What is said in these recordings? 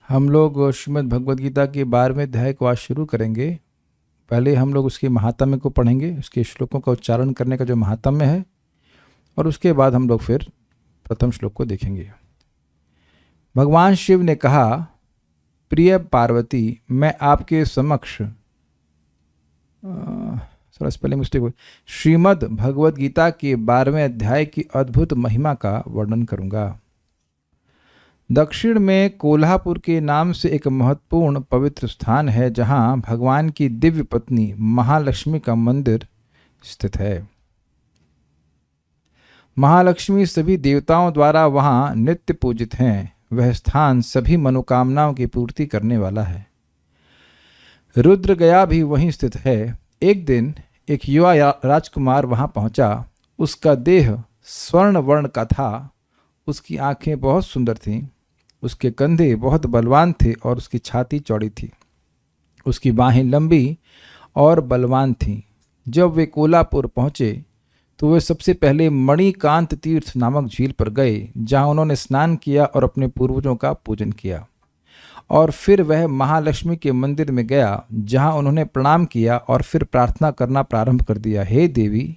हम लोग श्रीमद् भगवद गीता के 12वें अध्याय को आज शुरू करेंगे। पहले हम लोग उसके महात्म्य को पढ़ेंगे, उसके श्लोकों का उच्चारण करने का जो महात्म्य है, और उसके बाद हम लोग फिर प्रथम श्लोक को देखेंगे। भगवान शिव ने कहा, प्रिय पार्वती, मैं आपके समक्ष थोड़ा स्पेलिंग मिस्टेक हुई, श्रीमद् भगवद गीता के 12वें अध्याय की अद्भुत महिमा का वर्णन करूंगा। दक्षिण में कोल्हापुर के नाम से एक महत्वपूर्ण पवित्र स्थान है, जहां भगवान की दिव्य पत्नी महालक्ष्मी का मंदिर स्थित है। महालक्ष्मी सभी देवताओं द्वारा वहां नित्य पूजित हैं। वह स्थान सभी मनोकामनाओं की पूर्ति करने वाला है। रुद्र गया भी वहीं स्थित है। एक दिन एक युवा राजकुमार वहां पहुंचा। उसका देह स्वर्ण वर्ण का था। उसकी आंखें बहुत सुंदर थीं। उसके कंधे बहुत बलवान थे और उसकी छाती चौड़ी थी। उसकी बाहें लंबी और बलवान थीं। जब वे कोल्हापुर पहुंचे तो वे सबसे पहले मणिकांत तीर्थ नामक झील पर गए, जहां उन्होंने स्नान किया और अपने पूर्वजों का पूजन किया। और फिर वह महालक्ष्मी के मंदिर में गया, जहां उन्होंने प्रणाम किया और फिर प्रार्थना करना प्रारंभ कर दिया। हे देवी,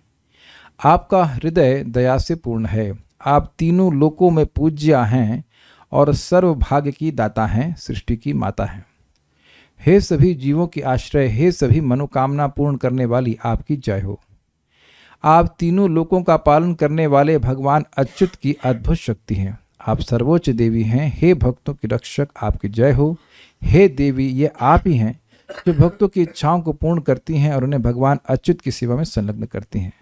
आपका हृदय दया से पूर्ण है। आप तीनों लोकों में पूज्या हैं और सर्वभाग्य की दाता हैं, सृष्टि की माता हैं। हे सभी जीवों की आश्रय, हे सभी मनोकामना पूर्ण करने वाली, आपकी जय हो। आप तीनों लोकों का पालन करने वाले भगवान अच्युत की अद्भुत शक्ति हैं। आप सर्वोच्च देवी हैं। हे भक्तों की रक्षक, आपकी जय हो। हे देवी, ये आप ही हैं जो भक्तों की इच्छाओं को पूर्ण करती हैं और उन्हें भगवान अच्युत की सेवा में संलग्न करती हैं।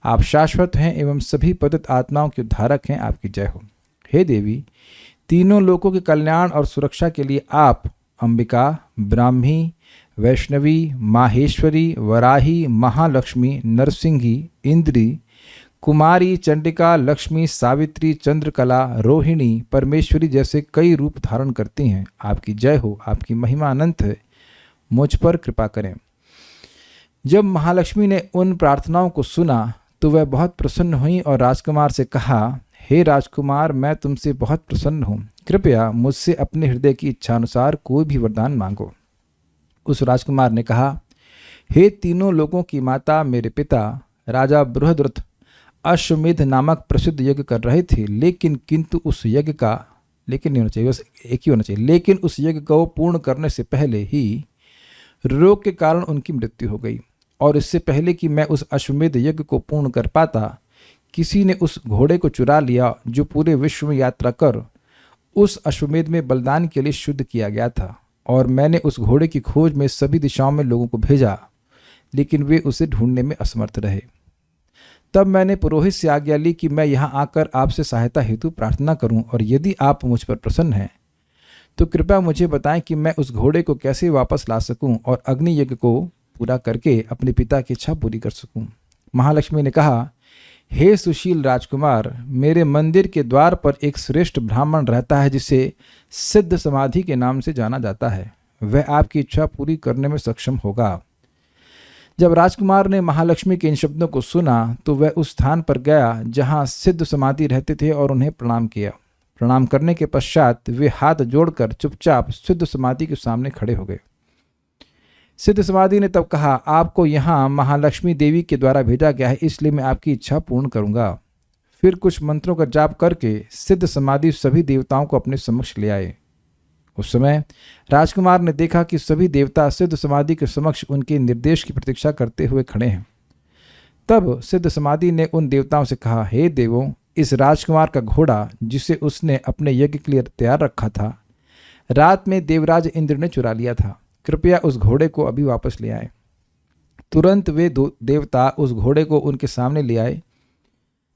आप शाश्वत हैं एवं सभी पतित आत्माओं के उद्धारक हैं, आपकी जय हो। हे देवी, तीनों लोकों के कल्याण और सुरक्षा के लिए आप अंबिका, ब्राह्मी, वैष्णवी, माहेश्वरी, वराही, महालक्ष्मी, नरसिंही, इंद्री, कुमारी, चंडिका, लक्ष्मी, सावित्री, चंद्रकला, रोहिणी, परमेश्वरी जैसे कई रूप धारण करती हैं। आपकी जय हो। आपकी महिमा अनंत है। मुझ पर कृपा करें। जब महालक्ष्मी ने उन प्रार्थनाओं को सुना तो वह बहुत प्रसन्न हुई और राजकुमार से कहा, हे राजकुमार, मैं तुमसे बहुत प्रसन्न हूँ। कृपया मुझसे अपने हृदय की इच्छा अनुसार कोई भी वरदान मांगो। उस राजकुमार ने कहा, हे तीनों लोगों की माता, मेरे पिता राजा बृहद्रथ अश्वमेध नामक प्रसिद्ध यज्ञ कर रहे थे, लेकिन उस यज्ञ को पूर्ण करने से पहले ही रोग के कारण उनकी मृत्यु हो गई। और इससे पहले कि मैं उस अश्वमेध यज्ञ को पूर्ण कर पाता, किसी ने उस घोड़े को चुरा लिया जो पूरे विश्व में यात्रा कर उस अश्वमेध में बलिदान के लिए शुद्ध किया गया था। और मैंने उस घोड़े की खोज में सभी दिशाओं में लोगों को भेजा, लेकिन वे उसे ढूंढने में असमर्थ रहे। तब मैंने पुरोहित से आज्ञा ली कि मैं यहाँ आकर आपसे सहायता हेतु प्रार्थना करूं, और यदि आप मुझ पर प्रसन्न हैं तो कृपया मुझे बताएं कि मैं उस घोड़े को कैसे वापस ला सकूं और अग्नि यज्ञ को पूरा करके अपने पिता की इच्छा पूरी कर सकूं। महालक्ष्मी ने कहा, हे सुशील राजकुमार, मेरे मंदिर के द्वार पर एक श्रेष्ठ ब्राह्मण रहता है जिसे सिद्ध समाधि के नाम से जाना जाता है। वह आपकी इच्छा पूरी करने में सक्षम होगा। जब राजकुमार ने महालक्ष्मी के इन शब्दों को सुना तो वह उस स्थान पर गया जहां सिद्ध समाधि रहते थे और उन्हें प्रणाम किया। प्रणाम करने के पश्चात वे हाथ जोड़कर चुपचाप सिद्ध समाधि के सामने खड़े हो गए। सिद्ध समाधि ने तब कहा, आपको यहाँ महालक्ष्मी देवी के द्वारा भेजा गया है, इसलिए मैं आपकी इच्छा पूर्ण करूंगा। फिर कुछ मंत्रों का जाप करके सिद्ध समाधि सभी देवताओं को अपने समक्ष ले आए। उस समय राजकुमार ने देखा कि सभी देवता सिद्ध समाधि के समक्ष उनके निर्देश की प्रतीक्षा करते हुए खड़े हैं। तब सिद्ध समाधि ने उन देवताओं से कहा, हे देवों, इस राजकुमार का घोड़ा जिसे उसने अपने यज्ञ के लिए तैयार रखा था, रात में देवराज इंद्र ने चुरा लिया था। कृपया उस घोड़े को अभी वापस ले आए। तुरंत वे दो देवता उस घोड़े को उनके सामने ले आए,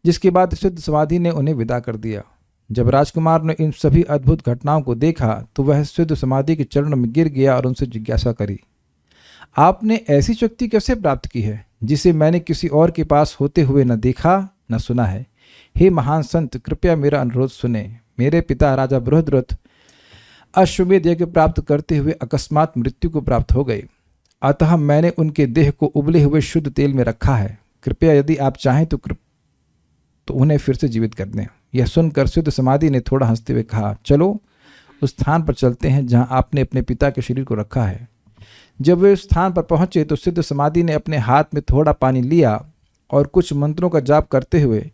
जिसके बाद सिद्ध समाधि ने उन्हें विदा कर दिया। जब राजकुमार ने इन सभी अद्भुत घटनाओं को देखा तो वह सिद्ध समाधि के चरणों में गिर गया और उनसे जिज्ञासा करी, आपने ऐसी शक्ति कैसे प्राप्त की है जिसे मैंने किसी और के पास होते हुए न देखा न सुना है? हे महान संत, कृपया मेरा अनुरोध सुने। मेरे पिता राजा बृहद्रथ अश्वमेध यज्ञ प्राप्त करते हुए अकस्मात मृत्यु को प्राप्त हो गए, अतः मैंने उनके देह को उबले हुए शुद्ध तेल में रखा है। कृपया यदि आप चाहें तो उन्हें फिर से जीवित कर दें। यह सुनकर सिद्ध समाधि ने थोड़ा हंसते हुए कहा, चलो उस स्थान पर चलते हैं जहां आपने अपने पिता के शरीर को रखा है। जब वे उस स्थान पर पहुंचे तो सिद्ध समाधि ने अपने हाथ में थोड़ा पानी लिया और कुछ मंत्रों का जाप करते हुए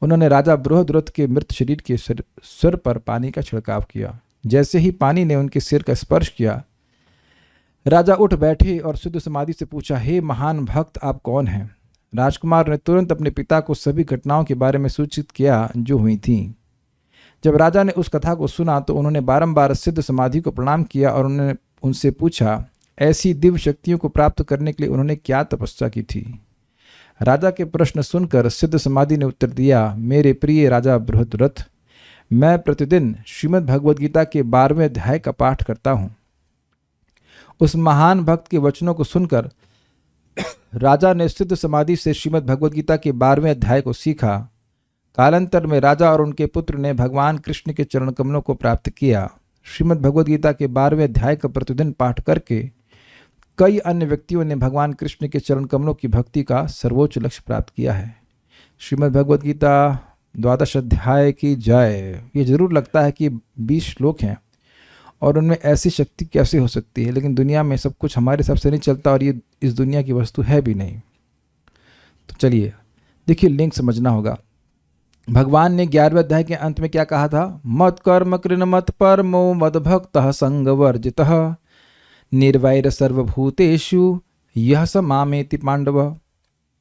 उन्होंने राजा बृहद्रथ के मृत शरीर के सिर पर पानी का छिड़काव किया। जैसे ही पानी ने उनके सिर का स्पर्श किया, राजा उठ बैठे और सिद्ध समाधि से पूछा, हे महान भक्त, आप कौन हैं? राजकुमार ने तुरंत अपने पिता को सभी घटनाओं के बारे में सूचित किया जो हुई थीं। जब राजा ने उस कथा को सुना तो उन्होंने बारंबार सिद्ध समाधि को प्रणाम किया और उन्होंने उनसे पूछा, ऐसी दिव्य शक्तियों को प्राप्त करने के लिए उन्होंने क्या तपस्या की थी? राजा के प्रश्न सुनकर सिद्ध समाधि ने उत्तर दिया, मेरे प्रिय राजा बृहद्रथ, मैं प्रतिदिन श्रीमद् भगवद गीता के 12वें अध्याय का पाठ करता हूँ। उस महान भक्त के वचनों को सुनकर राजा ने सिद्ध समाधि से श्रीमद् भगवद गीता के 12वें अध्याय को सीखा। कालांतर में राजा और उनके पुत्र ने भगवान कृष्ण के चरण कमलों को प्राप्त किया। श्रीमद् भगवद गीता के 12वें अध्याय का प्रतिदिन पाठ करके कई अन्य व्यक्तियों ने भगवान कृष्ण के चरण कमलों की भक्ति का सर्वोच्च लक्ष्य प्राप्त किया है। श्रीमद् भगवद गीता 12 अध्याय की जय। ये जरूर लगता है कि 20 श्लोक हैं और उनमें ऐसी शक्ति कैसे हो सकती है, लेकिन दुनिया में सब कुछ हमारे हिसाब से नहीं चलता और ये इस दुनिया की वस्तु है भी नहीं। तो चलिए देखिए, लिंक समझना होगा। भगवान ने 11वें अध्याय के अंत में क्या कहा था? मत कर्म कृन मत परमो मद भक्त संग वर्जितः निर्वैर सर्वभूतेषु यह स मामेति पांडव।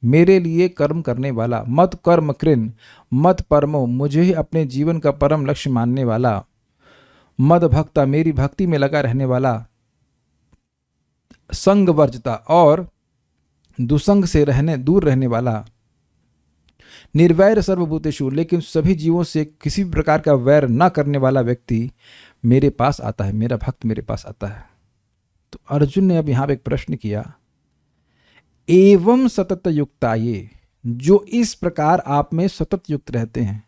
मेरे लिए कर्म करने वाला, मत कर्म कृन मत परमो, मुझे ही अपने जीवन का परम लक्ष्य मानने वाला, मद भक्ता, मेरी भक्ति में लगा रहने वाला, संग वर्जिता, और दुसंग से दूर रहने वाला, निर्वैर सर्वभूतेषु, लेकिन सभी जीवों से किसी भी प्रकार का वैर न करने वाला व्यक्ति मेरे पास आता है, मेरा भक्त मेरे पास आता है। तो अर्जुन ने अब यहां पर एक प्रश्न किया, एवं सतत युक्ता, ये जो इस प्रकार आप में सतत युक्त रहते हैं।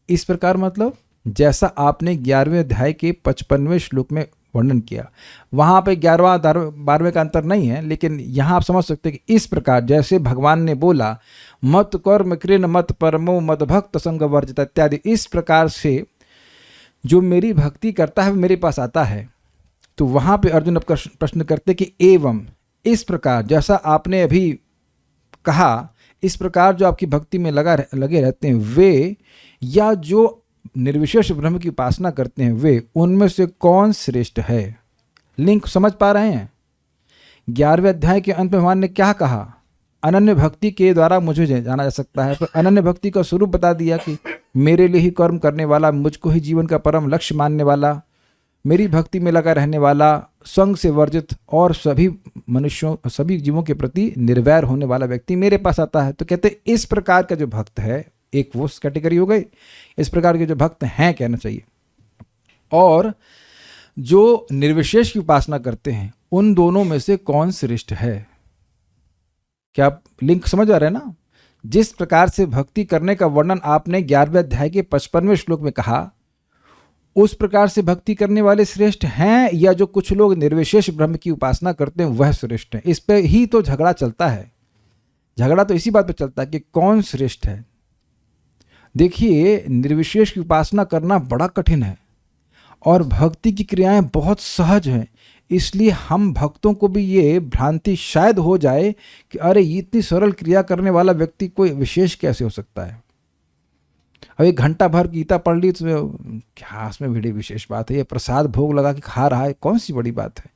इस प्रकार मतलब जैसा आपने 11वें अध्याय के 55वें श्लोक में वर्णन किया। वहां पे 11वां 12वें का अंतर नहीं है, लेकिन यहां आप समझ सकते हैं कि इस प्रकार जैसे भगवान ने बोला मत कर्म कृन मत परमो मद भक्त संग वर्जित इत्यादि, इस प्रकार से जो मेरी भक्ति करता है मेरे पास आता है। तो वहां पे अर्जुन अब प्रश्न करते कि एवं, इस प्रकार जैसा आपने अभी कहा, इस प्रकार जो आपकी भक्ति में लगे रहते हैं वे, या जो निर्विशेष ब्रह्म की उपासना करते हैं वे, उनमें से कौन श्रेष्ठ है? लिंक समझ पा रहे हैं? 11वें अध्याय के अंत में भगवान ने क्या कहा? अनन्य भक्ति के द्वारा मुझे जाना जा सकता है। पर अनन्य भक्ति का स्वरूप बता दिया कि मेरे लिए ही कर्म करने वाला, मुझको ही जीवन का परम लक्ष्य मानने वाला, मेरी भक्ति में लगा रहने वाला, संग से वर्जित और सभी मनुष्यों, सभी जीवों के प्रति निर्वैर होने वाला व्यक्ति मेरे पास आता है। तो कहते इस प्रकार का जो भक्त है, एक वो कैटेगरी हो गई, इस प्रकार के जो भक्त हैं कहना चाहिए, और जो निर्विशेष की उपासना करते हैं, उन दोनों में से कौन श्रेष्ठ है? क्या आप लिंक समझ आ रहे हैं ना? जिस प्रकार से भक्ति करने का वर्णन आपने 11वें अध्याय के 55वें श्लोक में कहा, उस प्रकार से भक्ति करने वाले श्रेष्ठ हैं, या जो कुछ लोग निर्विशेष ब्रह्म की उपासना करते हैं वह श्रेष्ठ है? इस पे ही तो झगड़ा चलता है। झगड़ा तो इसी बात पे चलता है कि कौन श्रेष्ठ है। देखिए, निर्विशेष की उपासना करना बड़ा कठिन है और भक्ति की क्रियाएं बहुत सहज हैं। इसलिए हम भक्तों को भी ये भ्रांति शायद हो जाए कि अरे ये इतनी सरल क्रिया करने वाला व्यक्ति कोई विशेष कैसे हो सकता है। अब 1 घंटा भर गीता पढ़ ली तो क्या उसमें बड़ी विशेष बात है? ये प्रसाद भोग लगा के खा रहा है, कौन सी बड़ी बात है?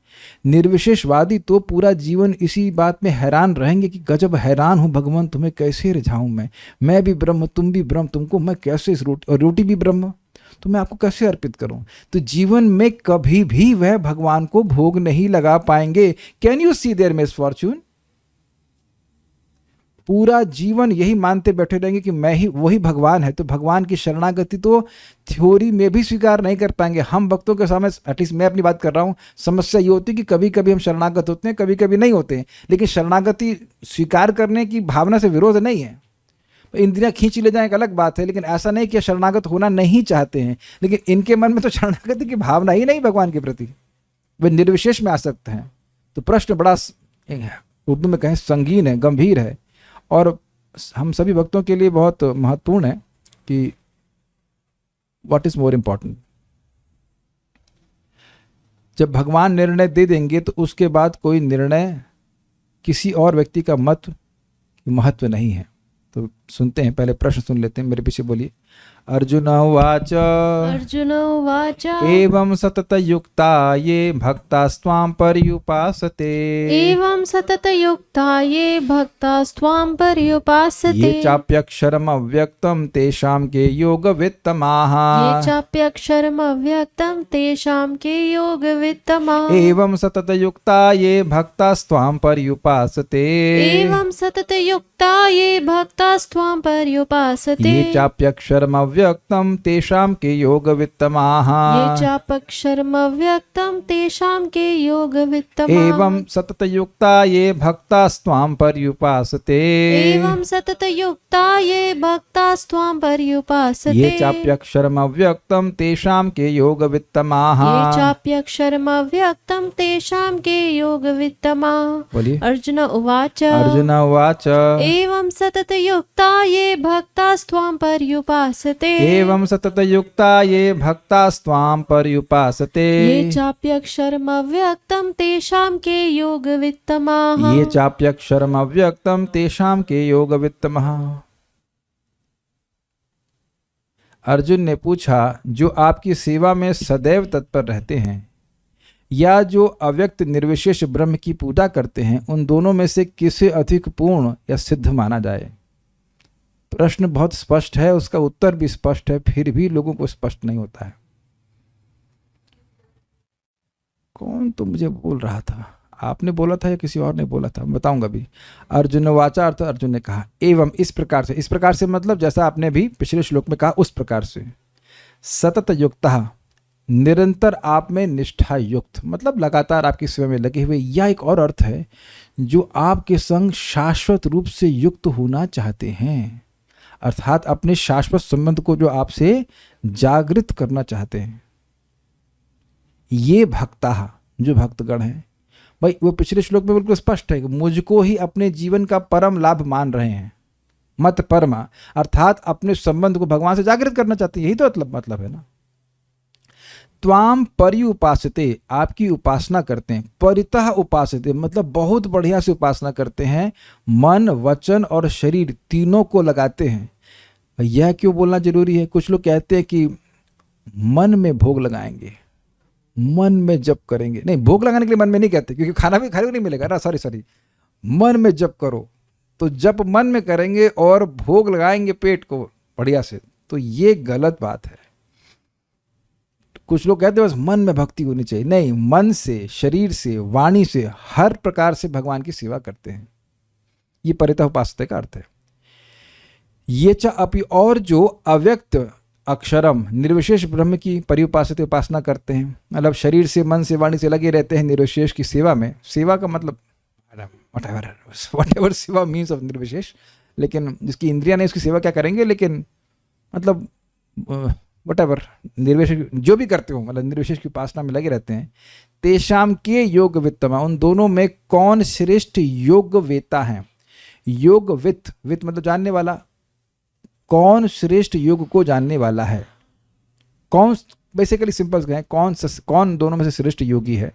निर्विशेषवादी तो पूरा जीवन इसी बात में हैरान रहेंगे कि गजब हैरान हूँ भगवान, तुम्हें कैसे रिझाऊं मैं भी ब्रह्म, तुम भी ब्रह्म, तुमको मैं कैसे इस रोटी भी ब्रह्म, तो मैं आपको कैसे अर्पित करूं? तो जीवन में कभी भी वह भगवान को भोग नहीं लगा पाएंगे। Can you see their misfortune? पूरा जीवन यही मानते बैठे रहेंगे कि मैं ही वही भगवान है। तो भगवान की शरणागति तो थ्योरी में भी स्वीकार नहीं कर पाएंगे। हम भक्तों के सामने, एटलीस्ट मैं अपनी बात कर रहा हूँ, समस्या ये होती है कि कभी कभी हम शरणागत होते हैं, कभी कभी नहीं होते हैं। लेकिन शरणागति स्वीकार करने की भावना से विरोध नहीं है। इंद्रियां खींच ले जाए एक अलग बात है, लेकिन ऐसा नहीं कि शरणागत होना नहीं चाहते हैं, लेकिन इनके मन में तो शरणागति की भावना ही नहीं भगवान के प्रति, वे निर्विशेष में आसक्त हैं। तो प्रश्न बड़ा, उर्दू में कहें, संगीन है, गंभीर है, और हम सभी भक्तों के लिए बहुत महत्वपूर्ण है कि व्हाट इज मोर इम्पॉर्टेंट। जब भगवान निर्णय दे देंगे तो उसके बाद कोई निर्णय, किसी और व्यक्ति का मत महत्व नहीं है। तो सुनते हैं, पहले प्रश्न सुन लेते हैं, मेरे पीछे बोलिए। अर्जुन उवाच अर्जुन उवाच एवं सततयुक्ता ये भक्तास्त्वां पर्युपासते एवं सततयुक्ता ये भक्तास्त्वां पर्युपासते ये चाप्यक्षरम् अव्यक्तं तेषां के योगवित्तमाः ये चाप्यक्षरम् अव्यक्तं तेषां के योगवित्तमाः एवं सततयुक्ता ये भक्तास्त्वां पर्युपासते एवं सततयुक्ता ये भक्तास्त्वां पर्युपासते ये चाप्यक्षरम् अव्यक्तं तेषां के योगवित्तमाः ये चाप्यक्षरम् अव्यक्तं तेषां के योगवित्तमाः एवं सततयुक्ता ये भक्तास्त्वां पर्युपासते एवं सततयुक्ता ये भक्तास्त्वां पर्युपासते ये चाप्यक्षरम् अव्यक्तं तेषां के योगवित्तमाः ये चाप्यक्षरम् अव्यक्तं तेषां के योगवित्तमाः। बोलिए। अर्जुन उवाच अर्जुन उवाच एवं सततयुक्ता ये भक्तास्त्वां पर्युपासते एवं सततयुक्ता ये भक्तास्त्वां पर्युपासते ये चाप्यक्षरम् अव्यक्तं तेषां के योगवित्तमाः ये चाप्यक्षरम् अव्यक्तं तेषां के योगवित्तमः। अर्जुन ने पूछा, जो आपकी सेवा में सदैव तत्पर रहते हैं या जो अव्यक्त निर्विशेष ब्रह्म की पूजा करते हैं, उन दोनों में से किसे अधिक पूर्ण या सिद्ध माना जाए? प्रश्न बहुत स्पष्ट है, उसका उत्तर भी स्पष्ट है, फिर भी लोगों को स्पष्ट नहीं होता है। कौन तो मुझे बोल रहा था, आपने बोला था या किसी और ने बोला था, बताऊंगा भी। अर्जुन वाचा, अर्थ अर्जुन ने कहा एवं इस प्रकार से, इस प्रकार से मतलब जैसा आपने भी पिछले श्लोक में कहा उस प्रकार से। सतत युक्तः निरंतर आप में निष्ठा युक्त, मतलब लगातार आपकी सेवा में लगे हुए। यह एक और अर्थ है, जो आपके संग शाश्वत रूप से युक्त होना चाहते हैं, अर्थात अपने शाश्वत संबंध को जो आपसे जागृत करना चाहते हैं। ये भक्ता, जो भक्तगण हैं भाई, वो पिछले श्लोक में बिल्कुल स्पष्ट है कि मुझको ही अपने जीवन का परम लाभ मान रहे हैं। मत परमा, अर्थात अपने संबंध को भगवान से जागृत करना चाहते हैं, यही तो मतलब है ना। त्वाम पर्युपासते, आपकी उपासना करते हैं। परितः उपासते मतलब बहुत बढ़िया से उपासना करते हैं, मन वचन और शरीर तीनों को लगाते हैं। यह क्यों बोलना जरूरी है? कुछ लोग कहते हैं कि मन में भोग लगाएंगे, मन में जप करेंगे। नहीं, भोग लगाने के लिए मन में नहीं कहते, क्योंकि खाना भी खाने को नहीं मिलेगा ना। सॉरी, मन में जप करो, तो जप मन में करेंगे और भोग लगाएंगे पेट को बढ़िया से, तो ये गलत बात है। कुछ लोग कहते हैं बस मन में भक्ति होनी चाहिए। नहीं, मन से, शरीर से, वाणी से, हर प्रकार से भगवान की सेवा करते हैं। ये परितः उपासते का अर्थ है। ये च अपि, और जो अव्यक्त अक्षरम निर्विशेष ब्रह्म की परिउपासते उपासना करते हैं, मतलब शरीर से, मन से, वाणी से लगे रहते हैं निर्विशेष की सेवा में। सेवा का मतलब whatever सेवा मीन्स ऑफ निर्विशेष, लेकिन जिसकी इंद्रिया नहीं उसकी सेवा क्या करेंगे, लेकिन मतलब whatever निर्विशेष जो भी करते हो, मतलब निर्विशेष की उपासना में लगे रहते हैं। तेषाम के योग वित्तमा, उन दोनों में कौन श्रेष्ठ योग वेता है? योग वित्त, वित्त मतलब जानने वाला। कौन श्रेष्ठ योग को जानने वाला है? कौन, बेसिकली सिंपल कहें, कौन दोनों में से श्रेष्ठ योगी है?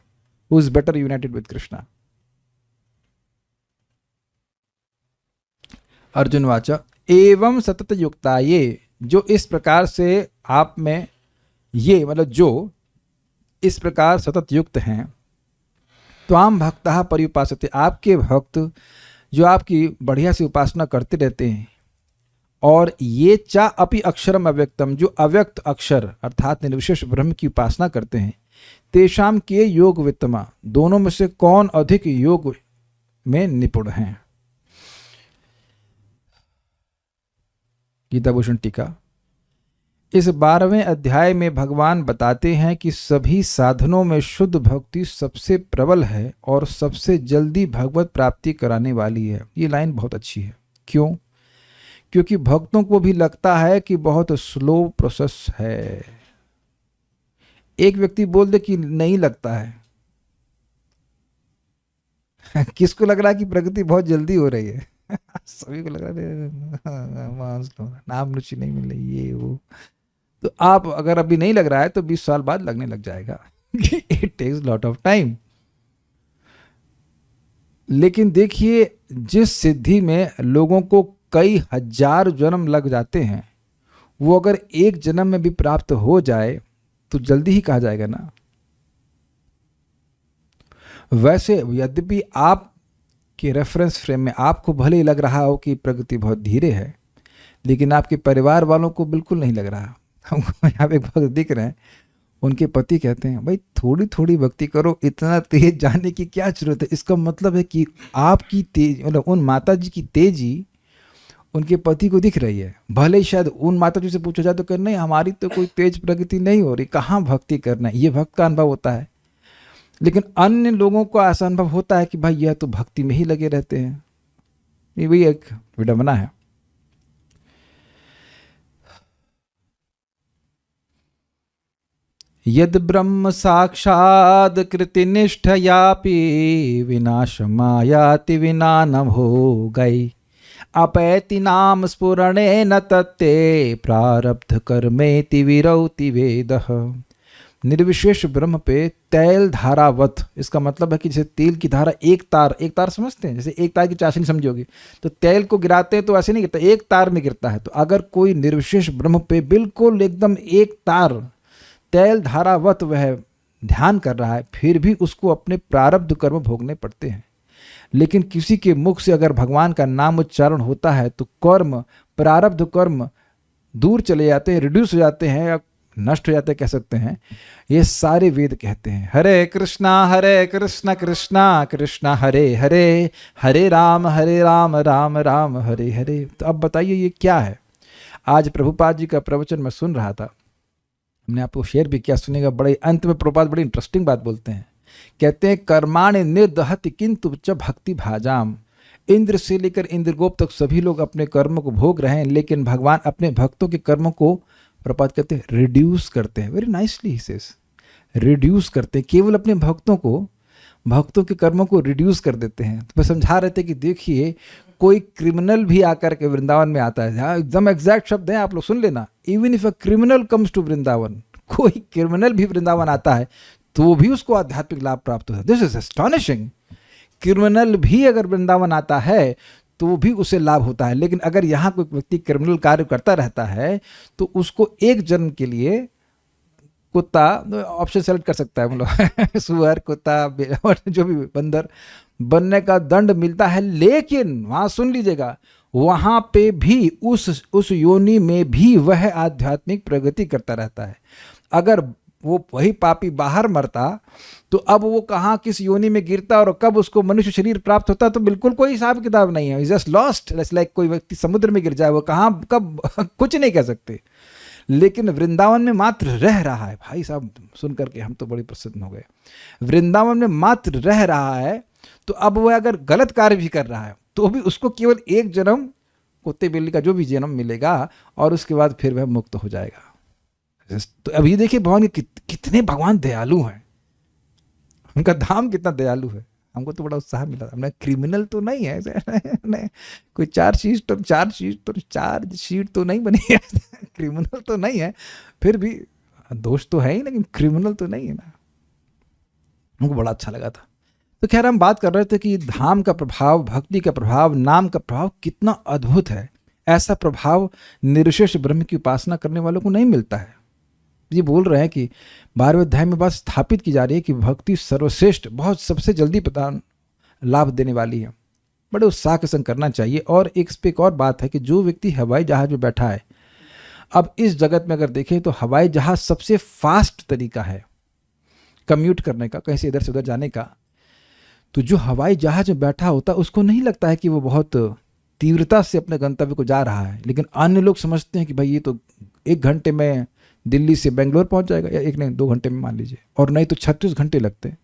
Who is better United with Krishna? Arjun वाचा एवं सतत युक्ता ये, जो इस प्रकार से आप में, ये मतलब जो इस प्रकार सतत युक्त हैं। त्वाम भक्तः पर्युपासते, आपके भक्त जो आपकी बढ़िया से उपासना करते रहते हैं। और ये चा अपि अक्षरम अव्यक्तम, जो अव्यक्त अक्षर अर्थात निर्विशेष ब्रह्म की उपासना करते हैं। तेषाम के योग वित्तमा, दोनों में से कौन अधिक योग में निपुण हैं? गीता भूषण टीका। इस 12वें अध्याय में भगवान बताते हैं कि सभी साधनों में शुद्ध भक्ति सबसे प्रबल है और सबसे जल्दी भगवत प्राप्ति कराने वाली है। ये लाइन बहुत अच्छी है। क्यों? क्योंकि भक्तों को भी लगता है कि बहुत स्लो प्रोसेस है। एक व्यक्ति बोल दे कि नहीं लगता है किसको लग रहा है कि प्रगति बहुत जल्दी हो रही है? सभी को लग रहा है नाम रुचि नहीं मिल रही, ये वो। तो आप अगर अभी नहीं लग रहा है तो 20 साल बाद लगने लग जाएगा। It takes lot of time. लेकिन देखिए, जिस सिद्धि में लोगों को कई हजार जन्म लग जाते हैं, वो अगर एक जन्म में भी प्राप्त हो जाए तो जल्दी ही कहा जाएगा ना। वैसे यद्यपि आप के रेफरेंस फ्रेम में आपको भले ही लग रहा हो कि प्रगति बहुत धीरे है, लेकिन आपके परिवार वालों को बिल्कुल नहीं लग रहा। हमको यहाँ पे एक भक्त दिख रहे हैं, उनके पति कहते हैं भाई थोड़ी थोड़ी भक्ति करो, इतना तेज जाने की क्या जरूरत है। इसका मतलब है कि आपकी तेज, मतलब उन माता जी की तेजी उनके पति को दिख रही है। भले ही शायद उन माता जी से पूछा जाए तो कहना नहीं, हमारी तो कोई तेज प्रगति नहीं हो रही, कहाँ भक्ति करना है। ये भक्त का अनुभव होता है। लेकिन अन्य लोगों को ऐसा अनुभव होता है कि भाई यह तो भक्ति में ही लगे रहते हैं। ये भी एक विडंबना है। यद ब्रह्म साक्षाद कृतिनिष्ठयापि विनाशमायाति विना न हो गई, अपैति नाम स्फुरणे न तत्ते प्रारब्ध कर्मेति विरौति वेदः। निर्विशेष ब्रह्म पे तैल धारावत, इसका मतलब है कि जैसे तेल की धारा एक तार समझते हैं, जैसे एक तार की चाशनी समझोगे तो तेल को गिराते हैं तो ऐसे नहीं गिरता, एक तार में गिरता है। तो अगर कोई निर्विशेष ब्रह्म पे बिल्कुल एकदम एक तार तैल धारावत वह ध्यान कर रहा है, फिर भी उसको अपने प्रारब्ध कर्म भोगने पड़ते हैं। लेकिन किसी के मुख से अगर भगवान का नाम उच्चारण होता है तो कर्म, प्रारब्ध कर्म दूर चले जाते हैं, रिड्यूस हो जाते हैं या नष्ट हो जाते हैं, कह सकते हैं। ये सारे वेद कहते हैं हरे कृष्णा कृष्णा कृष्णा हरे हरे, हरे राम राम राम हरे हरे। तो अब बताइए ये क्या है। आज प्रभुपाद जी का प्रवचन मैं सुन रहा था, हमने आपको शेयर भी किया, सुनेगा। बड़े अंत में प्रभुपाद बड़ी इंटरेस्टिंग बात बोलते हैं। कहते हैं कर्माणि निर्दहति किंतु च भक्ति भाजाम। इंद्र से लेकर इंद्रगोप तक सभी लोग अपने कर्मों को भोग रहे हैं, लेकिन भगवान अपने भक्तों के कर्मों को प्रपात कहते हैं रिड्यूस करते हैं। Very nicely he says, reduce करते हैं। केवल अपने भक्तों के कर्मों को रिड्यूस कर देते हैं। तो मैं समझा रहे थे कि देखिए, कोई क्रिमिनल भी आकर के वृंदावन में आता है, एकदम एग्जैक्ट शब्द है, आप लोग सुन लेना। Even if a criminal comes to Vrindavan, कोई क्रिमिनल भी वृंदावन आता है तो भी उसको आध्यात्मिक लाभ प्राप्त होता है। This is astonishing. क्रिमिनल भी अगर वृंदावन आता है तो भी उसे लाभ होता है। लेकिन अगर यहाँ कोई व्यक्ति क्रिमिनल कार्य करता रहता है तो उसको एक जन्म के लिए कुत्ता, ऑप्शन सेलेक्ट कर सकता है, मतलब सुअर, कुत्ता और जो भी बंदर बनने का दंड मिलता है। लेकिन वहाँ सुन लीजिएगा, वहाँ पे भी उस योनि में भी वह आध्यात्मिक प्रगति करता रहता है। अगर वो वही पापी बाहर मरता तो अब वो कहाँ किस योनि में गिरता और कब उसको मनुष्य शरीर प्राप्त होता तो बिल्कुल कोई हिसाब किताब नहीं है। जस्ट लॉस्ट, लाइक कोई व्यक्ति समुद्र में गिर जाए, वो कहाँ कब कुछ नहीं कह सकते। लेकिन वृंदावन में मात्र रह रहा है। भाई साहब सुन करके हम तो बड़े प्रसन्न हो गए। वृंदावन में मात्र रह रहा है तो अब वह अगर गलत कार्य भी कर रहा है तो भी उसको केवल एक जन्म, कुत्ते बिल्ली का जो भी जन्म मिलेगा, और उसके बाद फिर वह मुक्त हो जाएगा। तो अभी देखिए भगवान के कितने भगवान दयालु हैं, उनका धाम कितना दयालु है। हमको तो बड़ा उत्साह मिला। हमने क्रिमिनल तो नहीं है, कोई चार्जशीट तो नहीं बनी है क्रिमिनल तो नहीं है, फिर भी दोष तो है ही, लेकिन क्रिमिनल तो नहीं है ना। हमको बड़ा अच्छा लगा था। तो खैर हम बात कर रहे थे कि धाम का प्रभाव, भक्ति का प्रभाव, नाम का प्रभाव कितना अद्भुत है। ऐसा प्रभाव निर्विशेष ब्रह्म की उपासना करने वालों को नहीं मिलता है। ये बोल रहे हैं कि 12वें अध्याय में बात स्थापित की जा रही है कि भक्ति सर्वश्रेष्ठ, बहुत सबसे जल्दी प्रदान लाभ देने वाली है। बड़े उत्साह के संग करना चाहिए। और एक और बात है कि जो व्यक्ति हवाई जहाज में बैठा है, अब इस जगत में अगर देखें तो हवाई जहाज सबसे फास्ट तरीका है कम्यूट करने का, कहीं से इधर से उधर जाने का। तो जो हवाई जहाज में बैठा होता है उसको नहीं लगता है कि वो बहुत तीव्रता से अपने गंतव्य को जा रहा है। लेकिन अन्य लोग समझते हैं कि भाई ये तो 1 घंटे में दिल्ली से बेंगलोर पहुंच जाएगा, या 1 नहीं 2 घंटे में मान लीजिए, और नहीं तो 36 घंटे लगते हैं।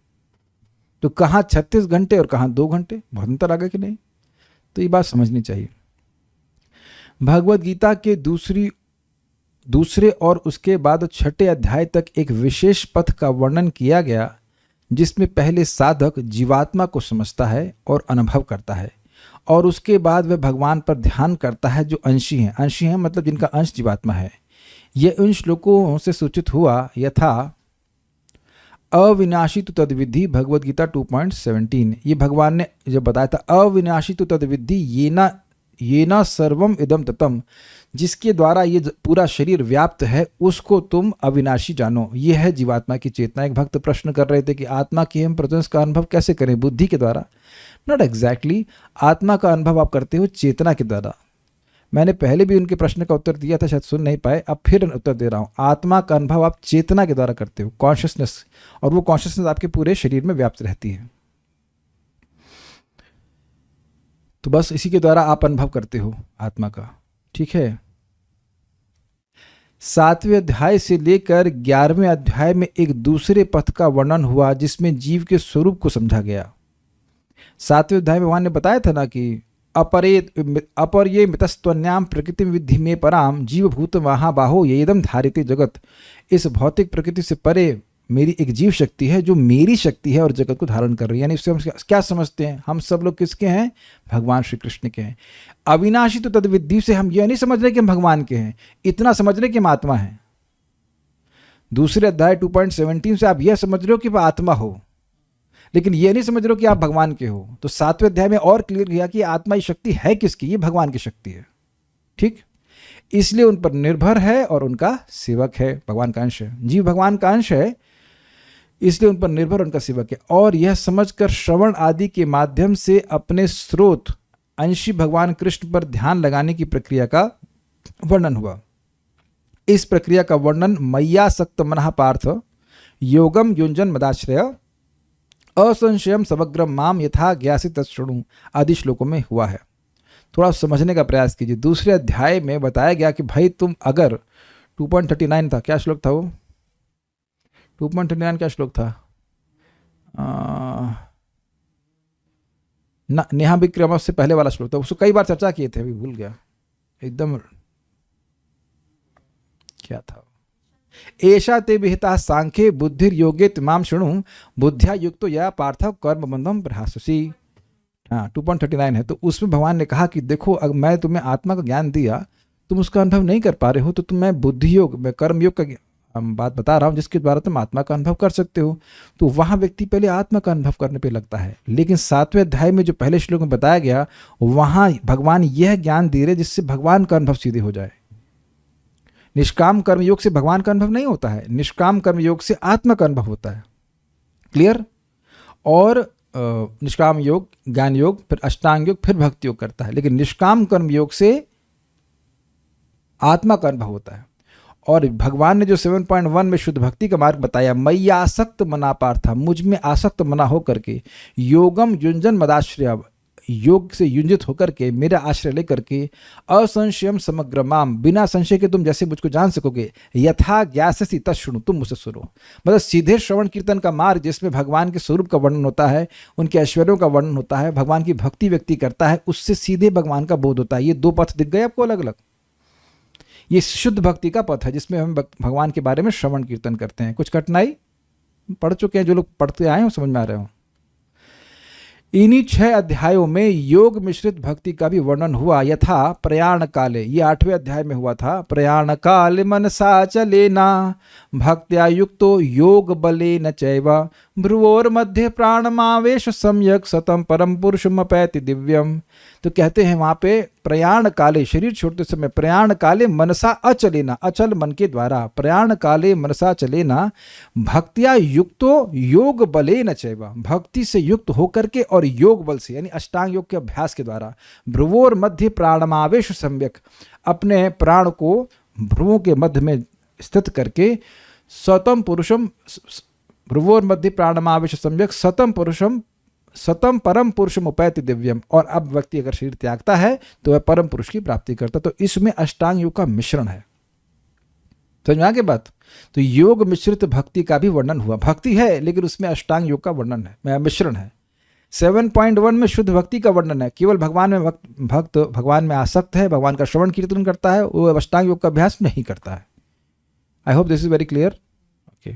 तो कहाँ 36 घंटे और कहाँ 2 घंटे, बहुत अंतर आ गया कि नहीं। तो ये बात समझनी चाहिए। भगवद गीता के दूसरे और उसके बाद 6ठे अध्याय तक एक विशेष पथ का वर्णन किया गया, जिसमें पहले साधक जीवात्मा को समझता है और अनुभव करता है, और उसके बाद वह भगवान पर ध्यान करता है जो अंशी हैं। अंशी हैं मतलब जिनका अंश जीवात्मा है। यह उन श्लोकों से सूचित हुआ, यथा अविनाशी तो तद्विद्धि, भगवद गीता 2.17। ये भगवान ने जब बताया था अविनाशी तो तद्विद्धि ये ना सर्वम इदम ततम, जिसके द्वारा ये पूरा शरीर व्याप्त है उसको तुम अविनाशी जानो। ये है जीवात्मा की चेतना। एक भक्त प्रश्न कर रहे थे कि आत्मा की हम प्रत्यक्ष का अनुभव कैसे करें? बुद्धि के द्वारा? Not exactly. आत्मा का अनुभव आप करते हो चेतना के द्वारा। मैंने पहले भी उनके प्रश्न का उत्तर दिया था, शायद सुन नहीं पाए, अब फिर उत्तर दे रहा हूँ। आत्मा का अनुभव आप चेतना के द्वारा करते हो, कॉन्शियसनेस, और वो कॉन्शियसनेस आपके पूरे शरीर में व्याप्त रहती है। तो बस इसी के द्वारा आप अनुभव करते हो आत्मा का। ठीक है। 7वें अध्याय से लेकर 11वें अध्याय में एक दूसरे पथ का वर्णन हुआ जिसमें जीव के स्वरूप को समझा गया। 7वें अध्याय में वहां ने बताया था ना कि अपर ये मितस्त्वन्याम प्रकृति विद्धि में पराम जीवभूत महाबाहो येदम धारिते जगत। इस भौतिक प्रकृति से परे मेरी एक जीव शक्ति है जो मेरी शक्ति है और जगत को धारण कर रही है। यानी इससे हम क्या समझते हैं? हम सब लोग किसके हैं? भगवान श्री कृष्ण के हैं। अविनाशी तो तद्विद्धि से हम यह नहीं समझ रहे कि हम भगवान के हैं, इतना समझ रहे कि हम आत्मा हैं। दूसरे अध्याय 2.17 से आप यह समझ रहे हो कि वह आत्मा हो, लेकिन यह नहीं समझ रहे हो कि आप भगवान के हो। तो 7वें अध्याय में और क्लियर किया कि आत्मा की शक्ति है किसकी? ये भगवान की शक्ति है। ठीक, इसलिए उन पर निर्भर है और उनका सेवक है। भगवान का अंश है, जीव भगवान का अंश है, इसलिए उन पर निर्भर उनका सेवक है। और यह समझकर श्रवण आदि के माध्यम से अपने स्रोत अंशी भगवान कृष्ण पर ध्यान लगाने की प्रक्रिया का वर्णन हुआ। इस प्रक्रिया का वर्णन मय्यासक्त मनः पार्थ योगम युंजन मदाश्रय असंशयम समग्रम माम यथा ज्ञासी तत्शृणु आदि श्लोकों में हुआ है। थोड़ा समझने का प्रयास कीजिए। दूसरे अध्याय में बताया गया कि भाई तुम अगर 2.39 था, क्या श्लोक था वो? 2.39 क्या श्लोक था? नेहा विक्रम से पहले वाला श्लोक था, उसको कई बार चर्चा किए थे, अभी भूल गया एकदम। क्या था? एषा ते विहिता सांख्ये बुद्धिर योगे तमाम शृणु बुद्धिया युक्तो या पार्थ कर्म बंधम प्रहाससी। 2.39 है। तो उसमें भगवान ने कहा कि देखो, अगर मैं तुम्हें आत्मा का ज्ञान दिया, तुम उसका अनुभव नहीं कर पा रहे हो, तो तुम मैं बुद्धि योग, मैं कर्म योग का बात बता रहा हूँ जिसके द्वारा तुम आत्मा का अनुभव कर सकते हो। तो वहाँ व्यक्ति पहले आत्मा का अनुभव करने पे लगता है, लेकिन 7वें अध्याय में जो पहले श्लोक में बताया गया, वहाँ भगवान यह ज्ञान दे रहे जिससे भगवान का अनुभव सीधे हो जाए। निष्काम कर्म योग से भगवान का अनुभव नहीं होता है, निष्काम कर्म योग से आत्मा का अनुभव होता है। क्लियर? और निष्काम योग, ज्ञान योग, फिर अष्टांग योग, फिर भक्ति योग करता है, लेकिन निष्काम कर्म योग से आत्मा का अनुभव होता है। और भगवान ने जो 7.1 में शुद्ध भक्ति का मार्ग बताया, मैया आसक्त मना पार्था, मुझ में आसक्त मना होकर के, योगम युंजन मदाश्रय, योग से युंजित होकर के, मेरा आश्रय लेकर के, असंशयम समग्र माम, बिना संशय के तुम जैसे मुझको जान सकोगे, यथा ज्ञास्यसि तच्छृणु, तुम मुझसे सुनो। मतलब सीधे श्रवण कीर्तन का मार्ग जिसमें भगवान के स्वरूप का वर्णन होता है, उनके ऐश्वर्यों का वर्णन होता है, भगवान की भक्ति व्यक्ति करता है, उससे सीधे भगवान का बोध होता है। ये दो पथ दिख गए आपको अलग अलग। ये शुद्ध भक्ति का पथ है जिसमें हम भगवान के बारे में श्रवण कीर्तन करते हैं। कुछ कठिनाई पढ़ चुके हैं, जो लोग पढ़ते आए हो समझ में आ रहे हो। इन्हीं 6 अध्यायों में योग मिश्रित भक्ति का भी वर्णन हुआ। यथा प्रयाण काले, ये 8वें अध्याय में हुआ था। प्रयाण काले मनसा चलेना भक्त्या युक्तो योग बलेन चैव भ्रुवोर मध्य प्राणमावेश सम्यक सतम परम पुरुषमपैति दिव्यम। तो कहते हैं वहाँ पे प्रयाण काले, शरीर छोड़ते समय, प्रयाण काले मनसा अचलेना, अचल मन के द्वारा, प्रयाण काले मनसा चलेना भक्त्या युक्तो योग बलेन चैव, भक्ति से युक्त होकर के और योग बल से, यानी अष्टांग योग के अभ्यास के द्वारा, भ्रुवोर मध्य प्राणमावेश सम्यक, अपने प्राण को भ्रुवों के मध्य में स्थित करके, सतम पुरुषम, भ्रुवोर मध्य प्राणमावेश सम्यक सतम पुरुषम, सतम परम पुरुषम उपैति दिव्यम। और अब व्यक्ति अगर शरीर त्यागता है तो वह परम पुरुष की प्राप्ति करता। तो इसमें अष्टांग योग का मिश्रण है। समझ में आ गई बात? तो योग मिश्रित भक्ति का भी वर्णन हुआ। भक्ति है लेकिन उसमें अष्टांग योग का वर्णन है, मिश्रण है। 7.1 में शुद्ध भक्ति का वर्णन है। केवल भगवान में भक्त भगवान में आसक्त है, भगवान का श्रवण कीर्तन करता है, वो अष्टांग योग का अभ्यास नहीं करता है। आई hope this is very clear. Okay.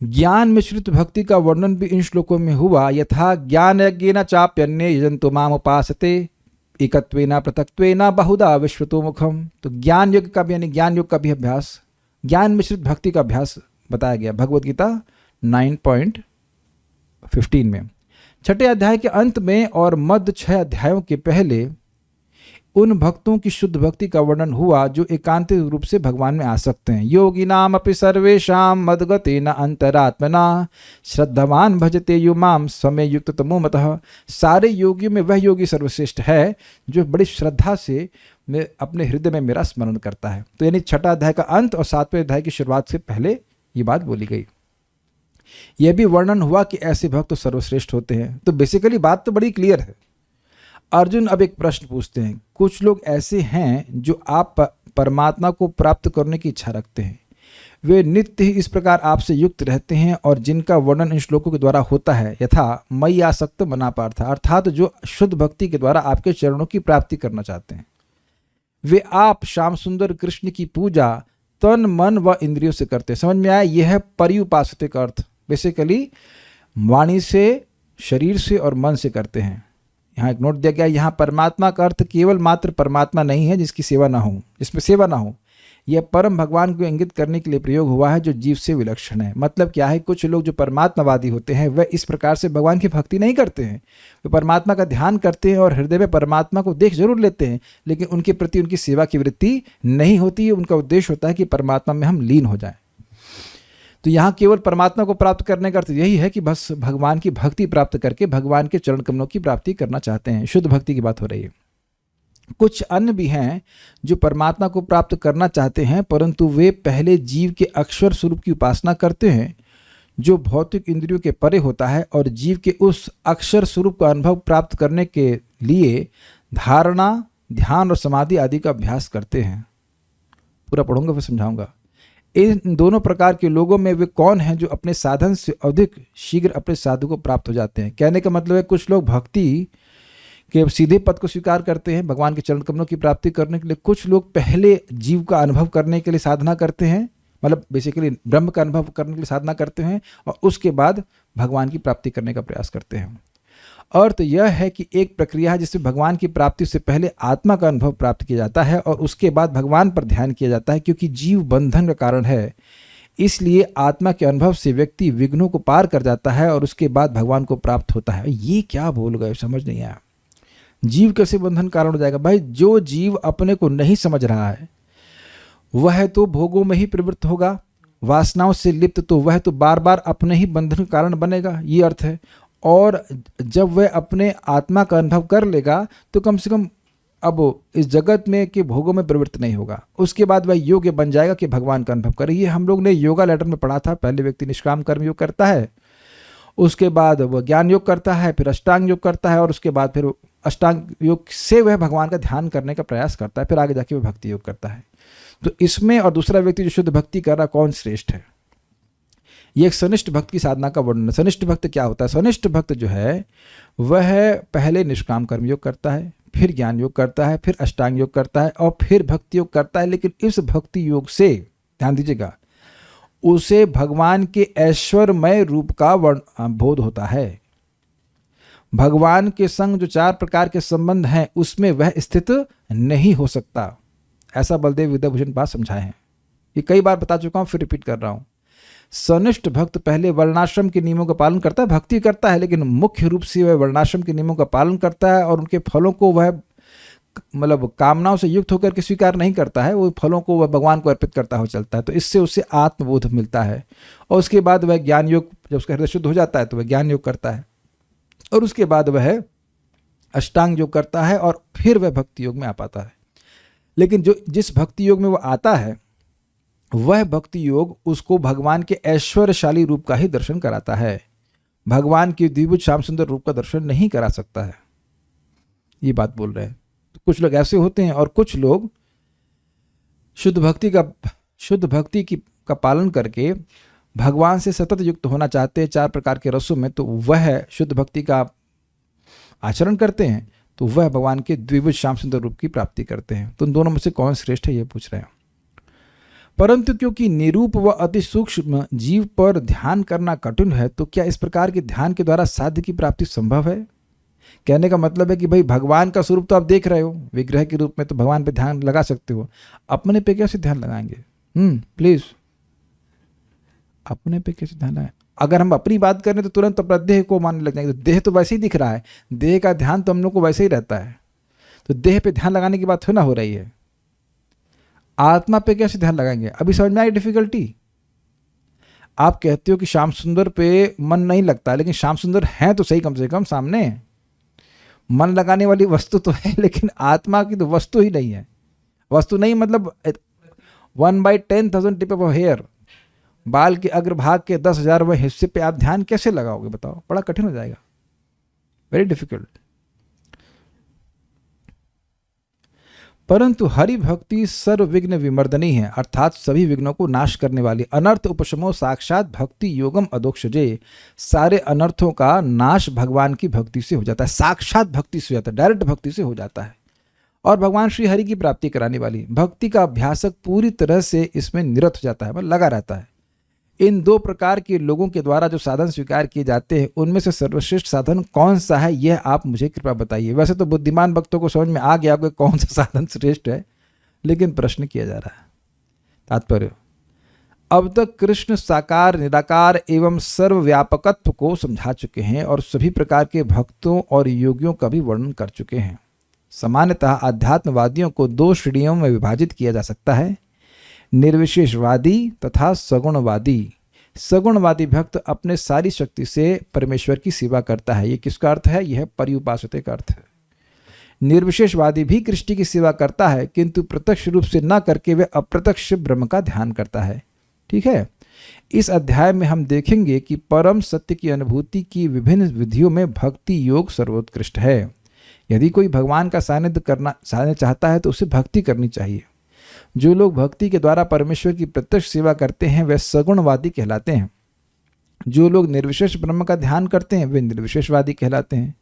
ज्ञान मिश्रित भक्ति का वर्णन भी इन श्लोकों में हुआ। यथा ज्ञान यज्ञेन चाप्यन्ये यजन्तो माम उपासते एकत्वेन पृथक्त्वेन बहुधा विश्वतो मुखम। तो ज्ञान योग का भी, यानी ज्ञान योग का भी अभ्यास, ज्ञान मिश्रित भक्ति का अभ्यास बताया गया भगवत गीता 9.15 में। छठे अध्याय के अंत में और मध्य 6 अध्यायों के पहले उन भक्तों की शुद्ध भक्ति का वर्णन हुआ जो एकांतिक रूप से भगवान में आ सकते हैं। योगिनाम अपि सर्वेषां मद्गतेन अंतरात्मना श्रद्धावान भजते यो माम समय युक्त तमो मतः। सारे योगियों में वह योगी सर्वश्रेष्ठ है जो बड़ी श्रद्धा से अपने हृदय में मेरा स्मरण करता है। तो यानी छठा अध्याय का अंत और 7वें अध्याय की शुरुआत से पहले ये बात बोली गई। यह भी वर्णन हुआ कि ऐसे भक्त तो सर्वश्रेष्ठ होते हैं। तो बेसिकली बात तो बड़ी क्लियर है। अर्जुन अब एक प्रश्न पूछते हैं, कुछ लोग ऐसे हैं जो आप परमात्मा को प्राप्त करने की इच्छा रखते हैं, वे नित्य ही इस प्रकार आपसे युक्त रहते हैं और जिनका वर्णन इन श्लोकों के द्वारा होता है, यथा मयि आसक्त मना पार्थ, अर्थात जो शुद्ध भक्ति के द्वारा आपके चरणों की प्राप्ति करना चाहते हैं। वे आप श्याम सुंदर कृष्ण की पूजा तन मन व इंद्रियों से करते हैं। समझ में आया? यह है पर्युपासते का अर्थ। बेसिकली वाणी से, शरीर से और मन से करते हैं। यहाँ एक नोट दिया गया, यहाँ परमात्मा का अर्थ केवल मात्र परमात्मा नहीं है जिसकी सेवा ना हो, जिसमें सेवा ना हो। यह परम भगवान को इंगित करने के लिए प्रयोग हुआ है जो जीव से विलक्षण है। मतलब क्या है, कुछ लोग जो परमात्मावादी होते हैं वह इस प्रकार से भगवान की भक्ति नहीं करते हैं। वे परमात्मा का ध्यान करते हैं और हृदय में परमात्मा को देख जरूर लेते हैं, लेकिन उनके प्रति उनकी सेवा की वृत्ति नहीं होती है। उनका उद्देश्य होता है कि परमात्मा में हम लीन हो जाएं। तो यहाँ केवल परमात्मा को प्राप्त करने का अर्थ यही है कि बस भगवान की भक्ति प्राप्त करके भगवान के चरण कमलों की प्राप्ति करना चाहते हैं। शुद्ध भक्ति की बात हो रही है। कुछ अन्य भी हैं जो परमात्मा को प्राप्त करना चाहते हैं, परंतु वे पहले जीव के अक्षर स्वरूप की उपासना करते हैं जो भौतिक इंद्रियों के परे होता है, और जीव के उस अक्षर स्वरूप का अनुभव प्राप्त करने के लिए धारणा, ध्यान और समाधि आदि का अभ्यास करते हैं। पूरा पढ़ूंगा फिर समझाऊंगा। इन दोनों प्रकार के लोगों में वे कौन हैं जो अपने साधन से अधिक शीघ्र अपने साधु को प्राप्त हो जाते हैं? कहने का मतलब है कुछ लोग भक्ति के सीधे पद को स्वीकार करते हैं भगवान के चरण कमलों की प्राप्ति करने के लिए। कुछ लोग पहले जीव का अनुभव करने के लिए साधना करते हैं, मतलब बेसिकली ब्रह्म का अनुभव करने के लिए साधना करते हैं, और उसके बाद भगवान की प्राप्ति करने का प्रयास करते हैं। अर्थ यह है कि एक प्रक्रिया है जिसमें भगवान की प्राप्ति से पहले आत्मा का अनुभव प्राप्त किया जाता है और उसके बाद भगवान पर ध्यान किया जाता है। क्योंकि जीव बंधन का कारण है, इसलिए आत्मा के अनुभव से व्यक्ति विघ्नों को पार कर जाता है और उसके बाद भगवान को प्राप्त होता है। ये क्या बोल गए, समझ नहीं आया। जीव कैसे बंधन कारण हो जाएगा? भाई, जो जीव अपने को नहीं समझ रहा है वह तो भोगों में ही प्रवृत्त होगा, वासनाओं से लिप्त, तो वह तो बार बार अपने ही बंधन का कारण बनेगा, ये अर्थ है। और जब वह अपने आत्मा का अनुभव कर लेगा तो कम से कम अब इस जगत में के भोगों में प्रवृत्त नहीं होगा। उसके बाद वह योग्य बन जाएगा कि भगवान का अनुभव करे। ये हम लोग ने योगा लेटर में पढ़ा था। पहले व्यक्ति निष्काम कर्म योग करता है, उसके बाद वह ज्ञान योग करता है, फिर अष्टांग योग करता है, और उसके बाद फिर अष्टांग योग से वह भगवान का ध्यान करने का प्रयास करता है, फिर आगे जाके वह भक्ति योग करता है। तो इसमें और दूसरा व्यक्ति जो शुद्ध भक्ति कर रहा, कौन श्रेष्ठ है? ये एक सनिष्ठ भक्त की साधना का वर्णन है। सनिष्ठ भक्त क्या होता है? सनिष्ठ भक्त जो है वह पहले निष्काम कर्म योग करता है, फिर ज्ञान योग करता है, फिर अष्टांग योग करता है और फिर भक्ति योग करता है। लेकिन इस भक्ति योग से, ध्यान दीजिएगा, उसे भगवान के ऐश्वर्यमय रूप का बोध होता है। भगवान के संग जो 4 प्रकार के संबंध हैं उसमें वह स्थित नहीं हो सकता। ऐसा बलदेव विद्याभूषण पास समझाए हैं। ये कई बार बता चुका हूं, फिर रिपीट कर रहा हूं। सनिष्ठ भक्त पहले वर्णाश्रम के नियमों का पालन करता है, भक्ति करता है, लेकिन मुख्य रूप से वह वर्णाश्रम के नियमों का पालन करता है और उनके फलों को वह मतलब कामनाओं से युक्त होकर के स्वीकार नहीं करता है। वो फलों को वह भगवान को अर्पित करता हो चलता है। तो इससे उसे आत्मबोध मिलता है और उसके बाद वह ज्ञान योग, जब उसका हृदय शुद्ध हो जाता है तो वह ज्ञान योग करता है और उसके बाद वह अष्टांग योग करता है और फिर वह भक्ति योग में आ पाता है। लेकिन जो जिस भक्ति योग में वह आता है वह भक्ति योग उसको भगवान के ऐश्वर्यशाली रूप का ही दर्शन कराता है, भगवान के द्विभुज श्याम सुंदर रूप का दर्शन नहीं करा सकता है। ये बात बोल रहे हैं। तो कुछ लोग ऐसे होते हैं और कुछ लोग शुद्ध भक्ति का पालन करके भगवान से सतत युक्त होना चाहते हैं 4 प्रकार के रसों में, तो वह शुद्ध भक्ति का आचरण करते हैं, तो वह भगवान के द्विभुज श्याम सुंदर रूप की प्राप्ति करते हैं। तो उन दोनों में से कौन श्रेष्ठ है, ये पूछ रहे हैं। परंतु क्योंकि निरूप व अति सूक्ष्म जीव पर ध्यान करना कठिन है, तो क्या इस प्रकार के ध्यान के द्वारा साध्य की प्राप्ति संभव है? कहने का मतलब है कि भाई भगवान का स्वरूप तो आप देख रहे हो, विग्रह के रूप में, तो भगवान पे ध्यान लगा सकते हो, अपने पे कैसे ध्यान लगाएंगे? प्लीज अपने पे कैसे ध्यान लगाएं? अगर हम अपनी बात करें तो तुरंत अपना देह को मानने लग जाएंगे। तो देह तो वैसे ही दिख रहा है, देह का ध्यान तो हम लोग को वैसे ही रहता है, तो देह पे ध्यान लगाने की बात थोड़ी ना हो रही है। आत्मा पे कैसे ध्यान लगाएंगे? अभी समझ में आई डिफिकल्टी? आप कहते हो कि श्याम सुंदर पे मन नहीं लगता, लेकिन श्याम सुंदर हैं तो सही कम से कम सामने। मन लगाने वाली वस्तु तो है, लेकिन आत्मा की तो वस्तु ही नहीं है। वस्तु नहीं मतलब 1/10,000 टिप ऑफ हेयर, बाल के अग्रभाग के 10,000वें हिस्से पे आप ध्यान कैसे लगाओगे? बताओ, बड़ा कठिन हो जाएगा, वेरी डिफिकल्ट। परंतु हरि भक्ति सर्व विघ्न विमर्दनी है, अर्थात सभी विघ्नों को नाश करने वाली। अनर्थ उपशमो साक्षात भक्ति योगम अधोक्षजे, सारे अनर्थों का नाश भगवान की भक्ति से हो जाता है, साक्षात भक्ति से हो जाता है, डायरेक्ट भक्ति से हो जाता है। और भगवान श्री हरि की प्राप्ति कराने वाली भक्ति का अभ्यासक पूरी तरह से इसमें निरत हो जाता है, मतलब लगा रहता है। इन दो प्रकार के लोगों के द्वारा जो साधन स्वीकार किए जाते हैं, उनमें से सर्वश्रेष्ठ साधन कौन सा है, यह आप मुझे कृपया बताइए। वैसे तो बुद्धिमान भक्तों को समझ में आ गया आपको कौन सा साधन श्रेष्ठ है, लेकिन प्रश्न किया जा रहा है। तात्पर्य, अब तक कृष्ण साकार निराकार एवं सर्वव्यापकत्व को समझा चुके हैं और सभी प्रकार के भक्तों और योगियों का भी वर्णन कर चुके हैं। सामान्यतः आध्यात्मवादियों को दो श्रेणियों में विभाजित किया जा सकता है, निर्विशेषवादी तथा सगुणवादी। सगुणवादी भक्त अपने सारी शक्ति से परमेश्वर की सेवा करता है। ये किसका अर्थ है? यह पर्युपासते का अर्थ है। निर्विशेषवादी भी कृष्ण की सेवा करता है, किंतु प्रत्यक्ष रूप से न करके वह अप्रत्यक्ष ब्रह्म का ध्यान करता है। ठीक है, इस अध्याय में हम देखेंगे कि परम सत्य की अनुभूति की विभिन्न विधियों में भक्ति योग सर्वोत्कृष्ट है। यदि कोई भगवान का सानिध्य चाहता है तो उसे भक्ति करनी चाहिए। जो लोग भक्ति के द्वारा परमेश्वर की प्रत्यक्ष सेवा करते हैं वे सगुणवादी कहलाते हैं। जो लोग निर्विशेष ब्रह्म का ध्यान करते हैं वे निर्विशेषवादी कहलाते हैं।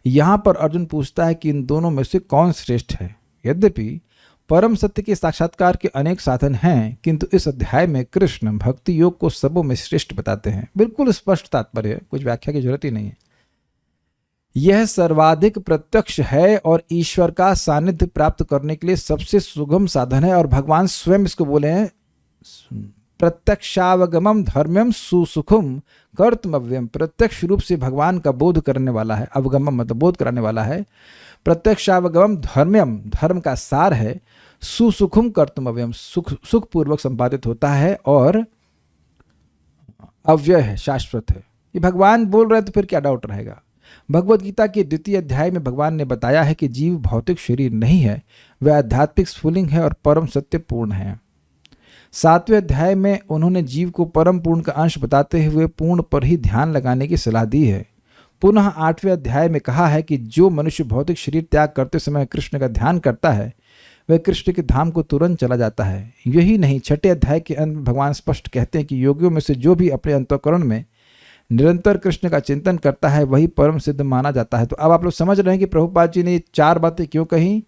यहाँ पर अर्जुन पूछता है कि इन दोनों में से कौन श्रेष्ठ है। यद्यपि परम सत्य के साक्षात्कार के अनेक साधन हैं, किंतु इस अध्याय में कृष्ण भक्ति योग को सबों में श्रेष्ठ बताते हैं। बिल्कुल स्पष्ट तात्पर्य है, कुछ व्याख्या की जरूरत ही नहीं है। यह सर्वाधिक प्रत्यक्ष है और ईश्वर का सानिध्य प्राप्त करने के लिए सबसे सुगम साधन है। और भगवान स्वयं इसको बोले हैं, प्रत्यक्षावगमम धर्म्यम सुसुखम कर्तव्यम। प्रत्यक्ष रूप से भगवान का बोध करने वाला है, अवगमम मतलब बोध कराने वाला है। प्रत्यक्षावगमम धर्म्यम धर्म का सार है, सुसुखम कर्तव्यम सुख पूर्वक संपादित होता है और अव्यय है, शाश्वत है। ये भगवान बोल रहे हैं तो फिर क्या डाउट रहेगा। भगवद गीता के 2वें अध्याय में भगवान ने बताया है कि जीव भौतिक शरीर नहीं है, वह आध्यात्मिक स्फुलिंग है और परम सत्य पूर्ण है। 7वें अध्याय में उन्होंने जीव को परम पूर्ण का अंश बताते हुए पूर्ण पर ही ध्यान लगाने की सलाह दी है। पुनः 8वें अध्याय में कहा है कि जो मनुष्य भौतिक शरीर त्याग करते समय कृष्ण का ध्यान करता है वह कृष्ण के धाम को तुरंत चला जाता है। यही नहीं, 6ठे अध्याय के अंत में भगवान स्पष्ट कहते हैं कि योगियों में से जो भी अपने अंतःकरण में निरंतर कृष्ण का चिंतन करता है वही परम सिद्ध माना जाता है। तो अब आप लोग समझ रहे हैं कि प्रभुपाद जी ने ये 4 बातें क्यों कही।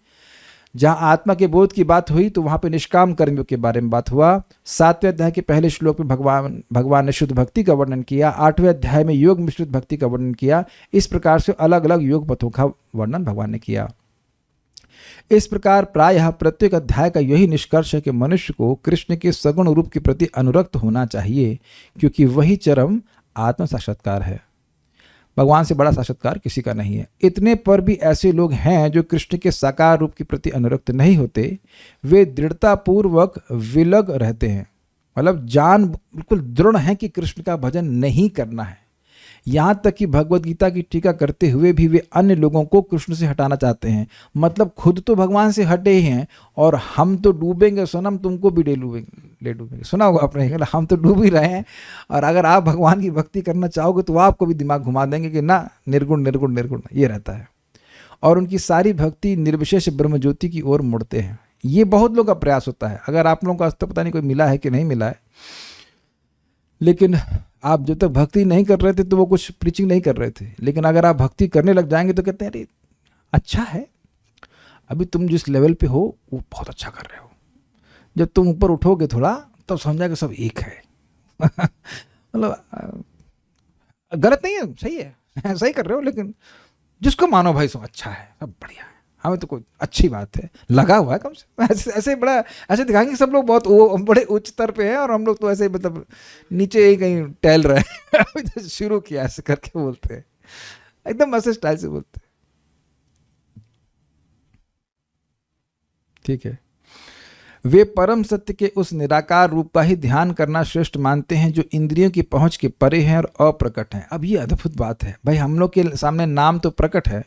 जहां आत्मा के बोध की बात हुई तो वहां पे निष्काम कर्मियों के बारे में बात हुआ। 7वें अध्याय के पहले श्लोक में भगवान ने शुद्ध भक्ति का वर्णन किया। 8वें अध्याय में योग मिश्रित भक्ति का वर्णन किया। इस प्रकार से अलग अलग योग पथों का वर्णन भगवान ने किया। इस प्रकार प्रायः प्रत्येक अध्याय का यही निष्कर्ष है कि मनुष्य को कृष्ण के सगुण रूप के प्रति अनुरक्त होना चाहिए, क्योंकि वही चरम आत्म साक्षात्कार है। भगवान से बड़ा साक्षात्कार किसी का नहीं है। इतने पर भी ऐसे लोग हैं जो कृष्ण के साकार रूप के प्रति अनुरक्त नहीं होते। वे दृढ़तापूर्वक विलग रहते हैं, मतलब जान बिल्कुल दृढ़ है कि कृष्ण का भजन नहीं करना है। यहाँ तक कि भगवद गीता की टीका करते हुए भी वे अन्य लोगों को कृष्ण से हटाना चाहते हैं। मतलब खुद तो भगवान से हटे ही हैं और हम तो डूबेंगे सनम, तुमको भी ले डूबेंगे। सुना होगा आपने, हम तो डूब ही रहे हैं और अगर आप भगवान की भक्ति करना चाहोगे तो आपको भी दिमाग घुमा देंगे कि ना, निर्गुण निर्गुण निर्गुण ये रहता है। और उनकी सारी भक्ति निर्विशेष ब्रह्म ज्योति की ओर मुड़ते हैं। ये बहुत लोगों का प्रयास होता है। अगर आप लोगों को आज तक पता नहीं कोई मिला है कि नहीं मिला है, लेकिन आप जब तक भक्ति नहीं कर रहे थे तो वो कुछ प्रीचिंग नहीं कर रहे थे, लेकिन अगर आप भक्ति करने लग जाएंगे तो कहते हैं अरे अच्छा है, अभी तुम जिस लेवल पे हो वो बहुत अच्छा कर रहे हो। जब तुम ऊपर उठोगे थोड़ा तब समझा कि सब एक है। मतलब गलत नहीं है, सही है, सही कर रहे हो, लेकिन जिसको मानो भाई सो अच्छा है, सब बढ़िया है, हमें तो कोई अच्छी बात है, लगा हुआ है कम से कम। ऐसे ऐसे बड़ा ऐसे दिखाएंगे सब लोग बहुत वो बड़े उच्च स्तर पे हैं और हम लोग तो ऐसे मतलब नीचे ही कहीं टहल रहे हैं। अभी तो शुरू किया ऐसे करके बोलते हैं, एकदम ऐसे स्टाइल से बोलते हैं। ठीक है, वे परम सत्य के उस निराकार रूप का ही ध्यान करना श्रेष्ठ मानते हैं जो इंद्रियों की पहुंच के परे हैं और अप्रकट हैं। अब ये अद्भुत बात है भाई, हम लोग के सामने नाम तो प्रकट है,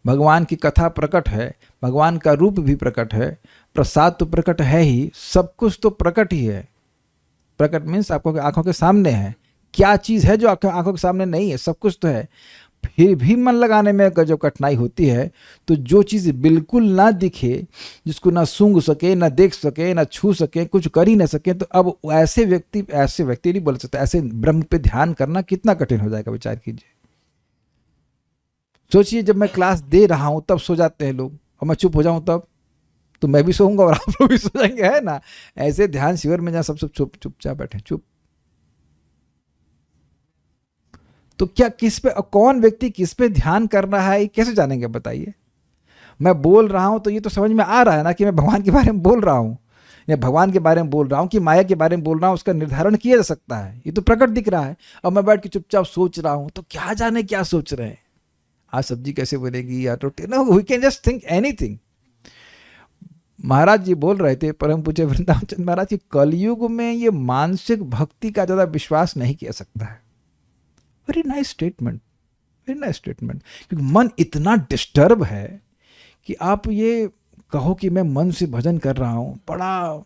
भगवान की कथा प्रकट है, भगवान का रूप भी प्रकट है, प्रसाद तो प्रकट है ही, सब कुछ तो प्रकट ही है। प्रकट मीन्स आपको आंखों के सामने है। क्या चीज़ है जो आपके आंखों के सामने नहीं है? सब कुछ तो है। फिर भी मन लगाने में जब कठिनाई होती है तो जो चीज़ बिल्कुल ना दिखे, जिसको ना सूंघ सके, ना देख सके, ना छू सके, कुछ कर ही ना सके, तो अब ऐसे व्यक्ति नहीं बोल सकते, ऐसे ब्रह्म पे ध्यान करना कितना कठिन हो जाएगा, विचार कीजिए। सोचिए जब मैं क्लास दे रहा हूँ तब सो जाते हैं लोग, और मैं चुप हो जाऊँ तब तो मैं भी सोऊंगा और आप लोग भी सो जाएंगे, है ना। ऐसे ध्यान शिविर में जहाँ सब चुपचाप बैठे, चुप, तो क्या किस पे, कौन व्यक्ति किस पे ध्यान कर रहा है, कैसे जानेंगे बताइए। मैं बोल रहा हूं तो ये तो समझ में आ रहा है ना कि मैं भगवान के बारे में बोल रहा हूं, या भगवान के बारे में बोल रहा हूं कि माया के बारे में बोल रहा हूं, उसका निर्धारण किया जा सकता है, ये तो प्रकट दिख रहा है। अब मैं बैठ के चुपचाप सोच रहा हूं तो क्या जाने क्या सोच रहे हैं, आज सब्जी कैसे बनेगी या रोटी, no we can just think anything. Maharaj ji बोल रहे थे, परम पूज्य वृंदावन चंद महाराज जी, कलयुग में ये मानसिक भक्ति का ज्यादा विश्वास नहीं किया सकता है। Very nice statement, very nice statement. क्योंकि मन इतना डिस्टर्ब है कि आप ये कहो कि मैं मन से भजन कर रहा हूं, बड़ा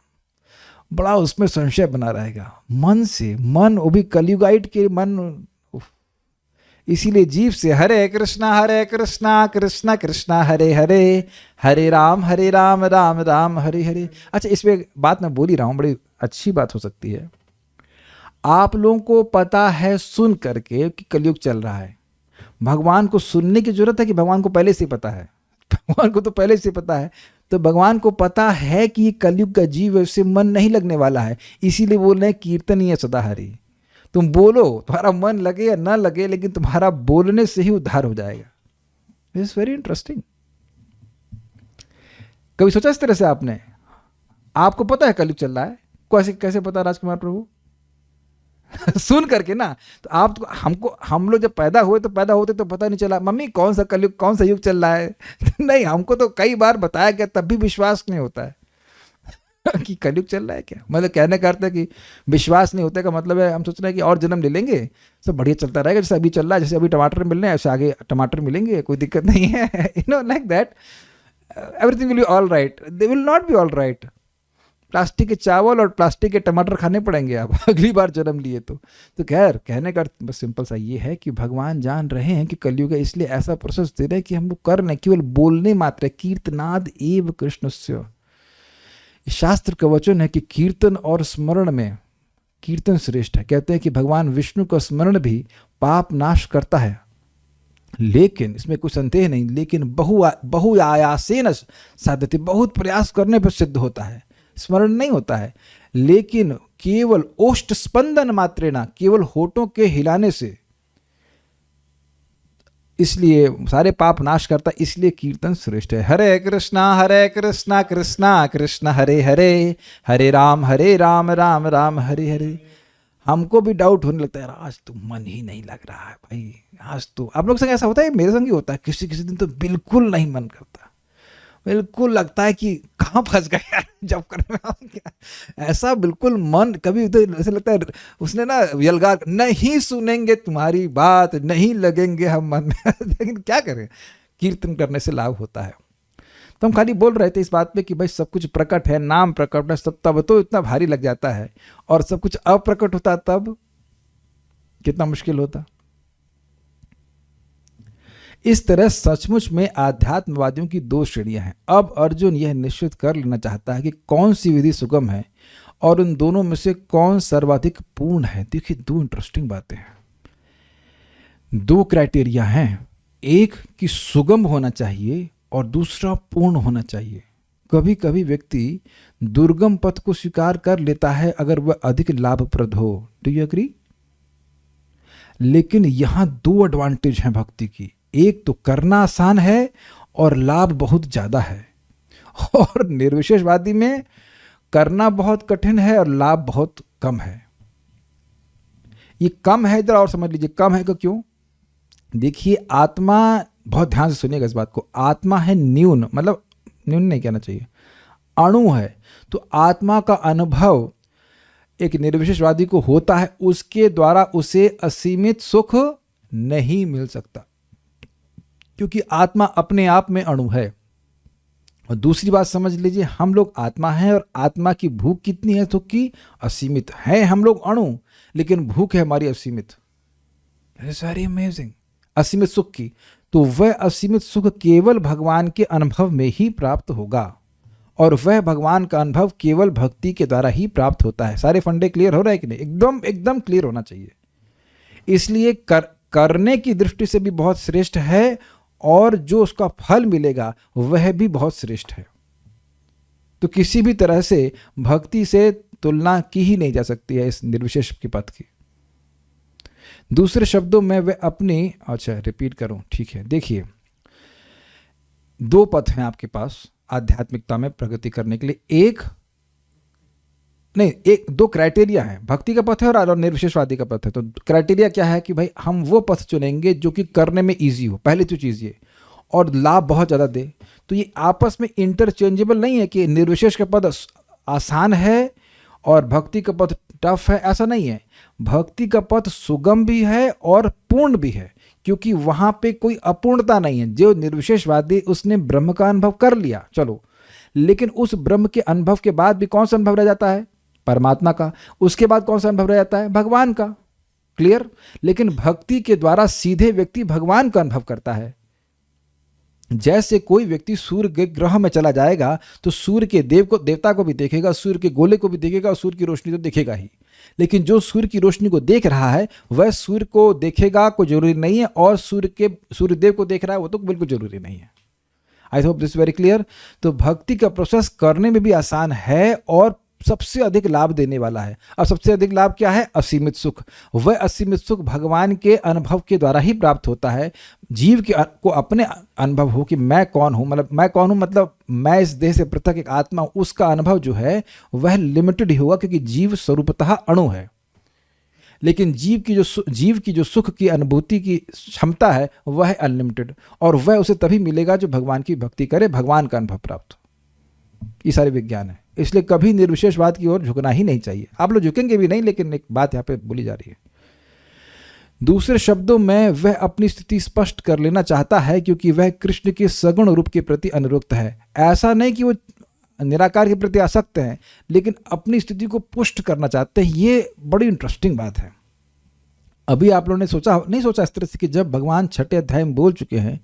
बड़ा उसमें संशय बना रहेगा। मन से, मन वो भी कलयुगाइट के मन, इसीलिए जीव से हरे कृष्णा कृष्णा कृष्णा हरे हरे, हरे राम राम राम हरे हरे। अच्छा, इसमें बात मैं बोल ही रहा हूँ, बड़ी अच्छी बात हो सकती है। आप लोगों को पता है सुन करके कि कलयुग चल रहा है, भगवान को सुनने की जरूरत है कि भगवान को पहले से पता है? भगवान को तो पहले से पता है। तो भगवान को पता है कि ये कलयुग का जीव है, उससे मन नहीं लगने वाला है, इसीलिए बोल रहे हैं कीर्तनीय सदा हरि। तुम बोलो, तुम्हारा मन लगे या ना लगे, लेकिन तुम्हारा बोलने से ही उद्धार हो जाएगा। This is very interesting. कभी सोचा इस तरह से आपने? आपको पता है कलयुग चल रहा है, कैसे कैसे पता राजकुमार प्रभु? सुन करके ना। तो आप तो, हम लोग जब पैदा हुए तो पैदा होते तो पता नहीं चला मम्मी कौन सा कलयुग, कौन सा युग चल रहा है। नहीं, हमको तो कई बार बताया गया, तब भी विश्वास नहीं होता है कि कलयुग चल रहा है। क्या मतलब कहने का अर्थ है कि विश्वास नहीं होता का मतलब है हम सोच रहे हैं कि और जन्म ले लेंगे, सब बढ़िया चलता रहेगा, जैसे अभी चल रहा है, जैसे अभी टमाटर मिल रहे हैं ऐसे आगे टमाटर मिलेंगे, कोई दिक्कत नहीं है। You know, like that everything will be all right. They will not be all right. Plastic के चावल और प्लास्टिक के टमाटर खाने पड़ेंगे आप अगली बार जन्म लिए तो खैर, कहने का बस सिंपल सा ये है कि भगवान जान रहे हैं कि कलयुग है, इसलिए ऐसा प्रोसेस दे रहे हैं कि हम लोग कर रहे, केवल बोलने मात्र। कीर्तनाद एव कृष्णस्य, शास्त्र का वचन है कि कीर्तन और स्मरण में कीर्तन श्रेष्ठ है। कहते हैं कि भगवान विष्णु का स्मरण भी पाप नाश करता है, लेकिन इसमें कोई संदेह नहीं, लेकिन बहुआयासेन साध्यते, बहुत प्रयास करने पर सिद्ध होता है, स्मरण नहीं होता है। लेकिन केवल ओष्ठ स्पंदन मात्रेना, केवल होठों के हिलाने से, इसलिए सारे पाप नाश करता, इसलिए कीर्तन श्रेष्ठ है। हरे कृष्णा कृष्णा कृष्णा हरे हरे, हरे राम राम राम हरे हरे। हमको भी डाउट होने लगता है, आज तो मन ही नहीं लग रहा है भाई, आज तो। आप लोग संग ऐसा होता है? मेरे संग ही होता है, किसी किसी दिन तो बिल्कुल नहीं मन करता, बिल्कुल लगता है कि कहाँ फंस गए यार, जब करने में क्या ऐसा बिल्कुल मन, कभी तो ऐसा लगता है उसने ना यलगार, नहीं सुनेंगे तुम्हारी बात, नहीं लगेंगे हम मन में। लेकिन क्या करें, कीर्तन करने से लाभ होता है। तो हम खाली बोल रहे थे इस बात पे कि भाई सब कुछ प्रकट है, नाम प्रकट है, सब तब तो इतना भारी लग जाता है, और सब कुछ अप्रकट होता तब कितना मुश्किल होता। इस तरह सचमुच में आध्यात्मवादियों की दो श्रेणियां हैं। अब अर्जुन यह निश्चित कर लेना चाहता है कि कौन सी विधि सुगम है और उन दोनों में से कौन सर्वाधिक पूर्ण है। देखिए, दो इंटरेस्टिंग बातें हैं, दो क्राइटेरिया हैं, एक कि सुगम होना चाहिए और दूसरा पूर्ण होना चाहिए। कभी कभी व्यक्ति दुर्गम पथ को स्वीकार कर लेता है अगर वह अधिक लाभप्रद हो। Do you agree? लेकिन यहां दो एडवांटेज हैं भक्ति की, एक तो करना आसान है और लाभ बहुत ज़्यादा है। और निर्विशेषवादी में करना बहुत कठिन है और लाभ बहुत कम है। ये कम है, इधर और समझ लीजिए कम है तो क्यों? देखिए आत्मा, बहुत ध्यान से सुनिएगा इस बात को, आत्मा है न्यून, मतलब न्यून नहीं कहना चाहिए, अणु है। तो आत्मा का अनुभव एक निर्विशेषवादी को होता है, उसके द्वारा उसे असीमित सुख नहीं मिल सकता, क्योंकि आत्मा अपने आप में अणु है। और दूसरी बात समझ लीजिए, हम लोग आत्मा हैं और आत्मा की भूख कितनी है? सुख की असीमित है। हम लोग अणु, लेकिन भूख है हमारी असीमित। इट्स वेरी अमेजिंग, असीमित सुख की। तो वह असीमित सुख केवल भगवान के अनुभव में ही प्राप्त होगा, और वह भगवान का अनुभव केवल भक्ति के द्वारा ही प्राप्त होता है। सारे फंडे क्लियर हो रहे हैं कि नहीं? एकदम एकदम क्लियर होना चाहिए। इसलिए करने की दृष्टि से भी बहुत श्रेष्ठ है, और जो उसका फल मिलेगा वह भी बहुत श्रेष्ठ है। तो किसी भी तरह से भक्ति से तुलना की ही नहीं जा सकती है इस निर्विशेष के पथ की। दूसरे शब्दों में वह अपनी, अच्छा रिपीट करूं, ठीक है, देखिए दो पथ हैं आपके पास आध्यात्मिकता में प्रगति करने के लिए। दो क्राइटेरिया है, भक्ति का पथ है और निर्विशेषवादी का पथ है। तो क्राइटेरिया क्या है कि भाई हम वो पथ चुनेंगे जो कि करने में इजी हो, पहली तो चीज़ ये, और लाभ बहुत ज़्यादा दे। तो ये आपस में इंटरचेंजेबल नहीं है कि निर्विशेष का पद आसान है और भक्ति का पथ टफ है, ऐसा नहीं है। भक्ति का पथ सुगम भी है और पूर्ण भी है, क्योंकि वहाँ पे कोई अपूर्णता नहीं है। जो निर्विशेषवादी, उसने ब्रह्म का अनुभव कर लिया, चलो, लेकिन उस ब्रह्म के अनुभव के बाद भी कौन सा अनुभव रह जाता है? परमात्मा का। उसके बाद कौन सा अनुभव रह जाता है? भगवान का। क्लियर? लेकिन भक्ति के द्वारा सीधे व्यक्ति भगवान का अनुभव करता है। जैसे कोई व्यक्ति सूर्य के ग्रह में चला जाएगा तो सूर्य के देवता को भी देखेगा, सूर्य के गोले को भी देखेगा, और सूर्य की रोशनी तो देखेगा ही। लेकिन जो सूर्य की रोशनी को देख रहा है वह सूर्य को देखेगा कोई जरूरी नहीं है, और सूर्यदेव को देख रहा है वो तो बिल्कुल जरूरी नहीं है। आई होप दिस वेरी क्लियर। तो भक्ति का प्रोसेस करने में भी आसान है और सबसे अधिक लाभ देने वाला है। अब सबसे अधिक लाभ क्या है? असीमित सुख। वह असीमित सुख भगवान के अनुभव के द्वारा ही प्राप्त होता है। जीव को अपने अनुभव हो कि मैं कौन हूँ, मतलब मैं इस देह से पृथक एक आत्मा हूँ, उसका अनुभव जो है वह लिमिटेड ही होगा, क्योंकि जीव स्वरूपतः अणु है। लेकिन जीव की जो सुख की अनुभूति की क्षमता है वह है अनलिमिटेड, और वह उसे तभी मिलेगा जो भगवान की भक्ति करे, भगवान का अनुभव प्राप्त। ये सारे विज्ञान है। इसलिए कभी निर्विशेषवाद की ओर झुकना ही नहीं चाहिए। आप लोग झुकेंगे भी नहीं, लेकिन एक बात यहाँ पे बोली जा रही है। दूसरे शब्दों में, वह अपनी स्थिति स्पष्ट कर लेना चाहता है, क्योंकि वह कृष्ण के सगुण रूप के प्रति अनुरक्त है। ऐसा नहीं कि वो निराकार के प्रति आसक्त हैं, लेकिन अपनी स्थिति को पुष्ट करना चाहते हैं। ये बड़ी इंटरेस्टिंग बात है। अभी आप लोगों ने नहीं सोचा इस तरह से कि जब भगवान 6 अध्याय में बोल चुके हैं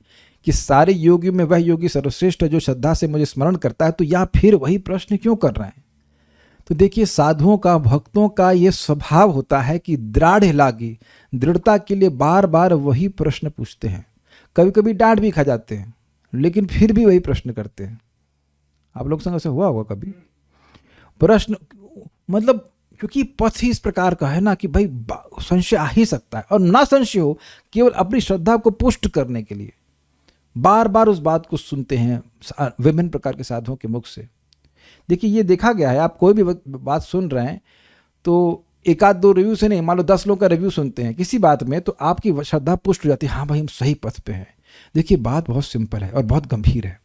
कि सारे योगियों में वह योगी सर्वश्रेष्ठ है जो श्रद्धा से मुझे स्मरण करता है, तो या फिर वही प्रश्न क्यों कर रहे हैं? तो देखिए, साधुओं का, भक्तों का ये स्वभाव होता है कि दृढ़ता के लिए बार बार वही प्रश्न पूछते हैं। कभी कभी डांट भी खा जाते हैं, लेकिन फिर भी वही प्रश्न करते हैं। आप लोग संग ऐसे हुआ होगा कभी? प्रश्न मतलब क्योंकि पथ ही इस प्रकार का है ना कि भाई संशय आ ही सकता है, और ना संशय हो, केवल अपनी श्रद्धा को पुष्ट करने के लिए बार बार उस बात को सुनते हैं विभिन्न प्रकार के साधुओं के मुख से। देखिए, ये देखा गया है, आप कोई भी बात सुन रहे हैं तो एक आध दो रिव्यू से नहीं, मान लो 10 लोगों का रिव्यू सुनते हैं किसी बात में, तो आपकी श्रद्धा पुष्ट हो जाती है, हाँ भाई हम सही पथ पे हैं। देखिए, बात बहुत सिंपल है और बहुत गंभीर है।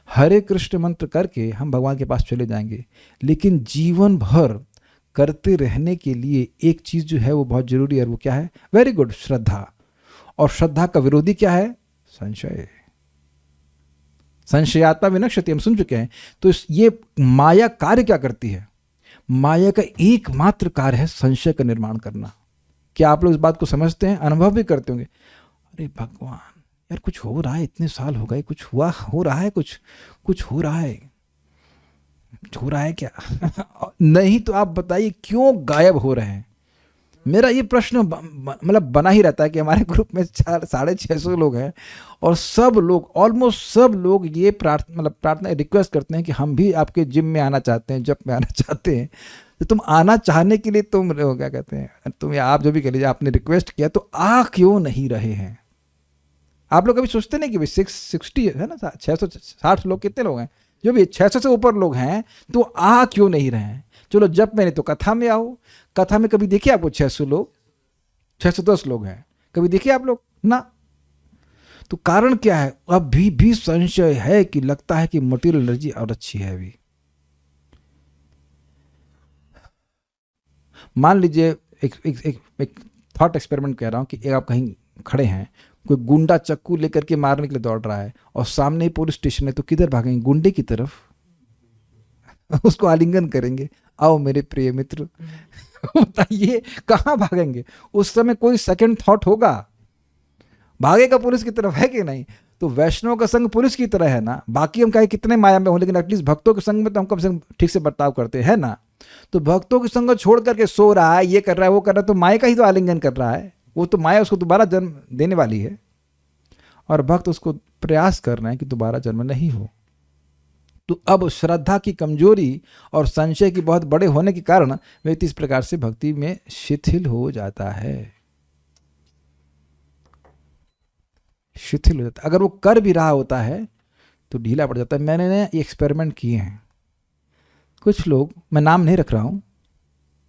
हरे कृष्ण मंत्र करके हम भगवान के पास चले जाएंगे, लेकिन जीवन भर करते रहने के लिए एक चीज़ जो है वो बहुत जरूरी है, और वो क्या है? वेरी गुड, श्रद्धा। और श्रद्धा का विरोधी क्या है? संशय। संशयात्मा विनश्यति, हम सुन चुके हैं। तो ये माया कार्य क्या करती है? माया का एकमात्र कार्य है संशय का निर्माण करना। क्या आप लोग इस बात को समझते हैं? अनुभव भी करते होंगे, अरे भगवान यार कुछ हो रहा है, इतने साल हो गए, कुछ हुआ हो रहा है, कुछ हो रहा है क्या? नहीं तो आप बताइए क्यों गायब हो रहे हैं? मेरा ये प्रश्न मतलब बना ही रहता है कि हमारे ग्रुप में 650 लोग हैं, और सब लोग, ऑलमोस्ट सब लोग ये प्रार्थना रिक्वेस्ट करते हैं कि हम भी आपके जिम में आना चाहते हैं, जब में आना चाहते हैं। तो तुम आना चाहने के लिए तुम क्या कहते हैं, तुम या आप जो भी कह लीजिए, आपने रिक्वेस्ट किया, तो आ क्यों नहीं रहे हैं? आप लोग कभी सोचते नहीं कि भाई 660 है ना, 660 लोग, कितने लोग हैं, जो भी 600 से ऊपर लोग हैं, तो आ क्यों नहीं रहे हैं? चलो जब मैंने तो कथा में आओ, कथा में कभी देखिए आपको 600 लोग, 610 लोग हैं, कभी देखिए आप लोग ना? तो कारण क्या है? अभी भी संशय है कि लगता है कि मटेरियल एनर्जी और अच्छी है अभी। मान लीजिए एक थॉट एक्सपेरिमेंट कह रहा हूं कि एक आप कहीं खड़े हैं, कोई गुंडा चक्कू लेकर के मारने के लिए दौड़ रहा है और सामने ही पुलिस स्टेशन है, तो किधर भागेंगे? गुंडे की तरफ। उसको आलिंगन करेंगे, आओ मेरे प्रिय मित्र। बताइए कहां भागेंगे? उस समय कोई सेकंड थॉट होगा? भागेगा पुलिस की तरफ, है कि नहीं? तो वैष्णव का संग पुलिस की तरह है ना। बाकी हम कहे कितने माया में हो, लेकिन एटलीस्ट भक्तों के संग में तो हम कम से कम ठीक से बर्ताव करते हैं ना। तो भक्तों के संग छोड़ करके सो रहा है, ये कर रहा है, वो कर रहा है, तो माया का ही तो आलिंगन कर रहा है। वो तो माया उसको दोबारा जन्म देने वाली है, और भक्त उसको प्रयास कर रहे हैं कि दोबारा जन्म नहीं हो। तो अब श्रद्धा की कमजोरी और संशय की बहुत बड़े होने के कारण व्यक्ति इस प्रकार से भक्ति में शिथिल हो जाता है, शिथिल हो जाता है। अगर वो कर भी रहा होता है तो ढीला पड़ जाता है। मैंने ना ये एक्सपेरिमेंट किए हैं। कुछ लोग, मैं नाम नहीं रख रहा हूँ,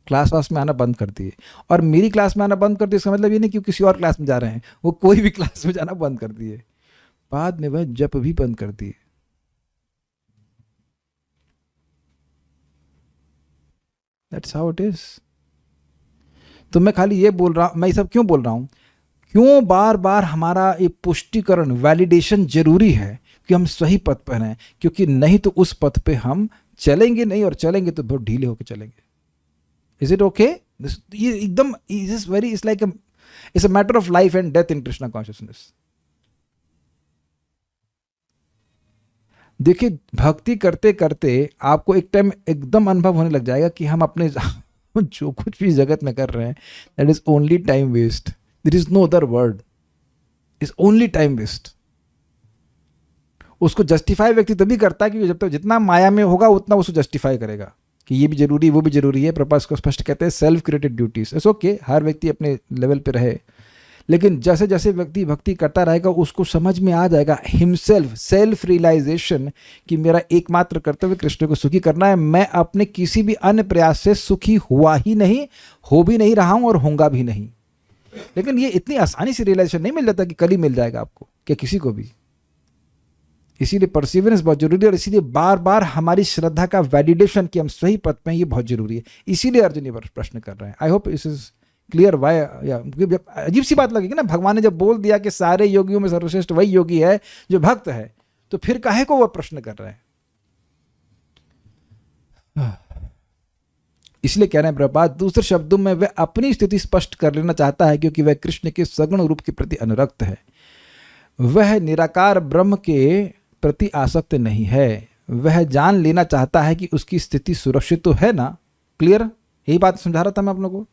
क्लास में आना बंद कर दिए। और मेरी क्लास में आना बंद कर दिए इसका मतलब ये नहीं कि किसी और क्लास में जा रहे हैं, वो कोई भी क्लास में जाना बंद कर दिए। बाद में वह जप भी बंद कर दिए। That's how it is. तो मैं खाली ये बोल रहा हूं, मैं ये सब क्यों बोल रहा हूं? क्यों बार बार हमारा ये पुष्टिकरण, वैलिडेशन जरूरी है कि हम सही पथ पर हैं? क्योंकि नहीं तो उस पथ पे हम चलेंगे नहीं, और चलेंगे तो बहुत ढीले होकर चलेंगे। Is it okay? ये एकदम it's like it's a matter of life and death in Krishna consciousness. देखिए, भक्ति करते करते आपको एक टाइम एकदम अनुभव होने लग जाएगा कि हम अपने जो कुछ भी जगत में कर रहे हैं, that is only time waste. There is no other word, is only time waste. उसको जस्टिफाई व्यक्ति तभी करता है कि जब तक जितना माया में होगा उतना उसको जस्टिफाई करेगा कि ये भी जरूरी, वो भी जरूरी है। प्रभुपाद को स्पष्ट कहते हैं self created duties. It's okay, हर व्यक्ति अपने लेवल पे रहे, लेकिन जैसे जैसे व्यक्ति भक्ति करता रहेगा उसको समझ में आ जाएगा हिमसेल्फ, सेल्फ रियलाइजेशन, कि मेरा एकमात्र कर्तव्य कृष्ण को सुखी करना है। मैं अपने किसी भी अन्य प्रयास से सुखी हुआ ही नहीं, हो भी नहीं रहा हूं और होऊंगा भी नहीं। लेकिन ये इतनी आसानी से रियलाइजेशन नहीं मिल जाता कि कल ही मिल जाएगा आपको, क्या किसी को भी। इसीलिए परसिवरेंस बहुत जरूरी है, और इसीलिए बार बार हमारी श्रद्धा का वैलिडेशन कि हम सही पथ पे हैं, ये बहुत जरूरी है। इसीलिए अर्जुन ये प्रश्न कर रहे हैं। आई होप इस इज क्लियर वाई। अजीब सी बात लगेगी ना, भगवान ने जब बोल दिया कि सारे योगियों में सर्वश्रेष्ठ वही योगी है जो भक्त है, तो फिर काहे को वह प्रश्न कर रहे हैं? इसलिए कह रहे हैं प्रभुपाद, दूसरे शब्दों में वह अपनी स्थिति स्पष्ट कर लेना चाहता है, क्योंकि वह कृष्ण के सगुण रूप के प्रति अनुरक्त है। वह निराकार ब्रह्म के प्रति आसक्त नहीं है। वह जान लेना चाहता है कि उसकी स्थिति सुरक्षित तो है ना। क्लियर? यही बात समझा रहा था मैं आप लोगों को।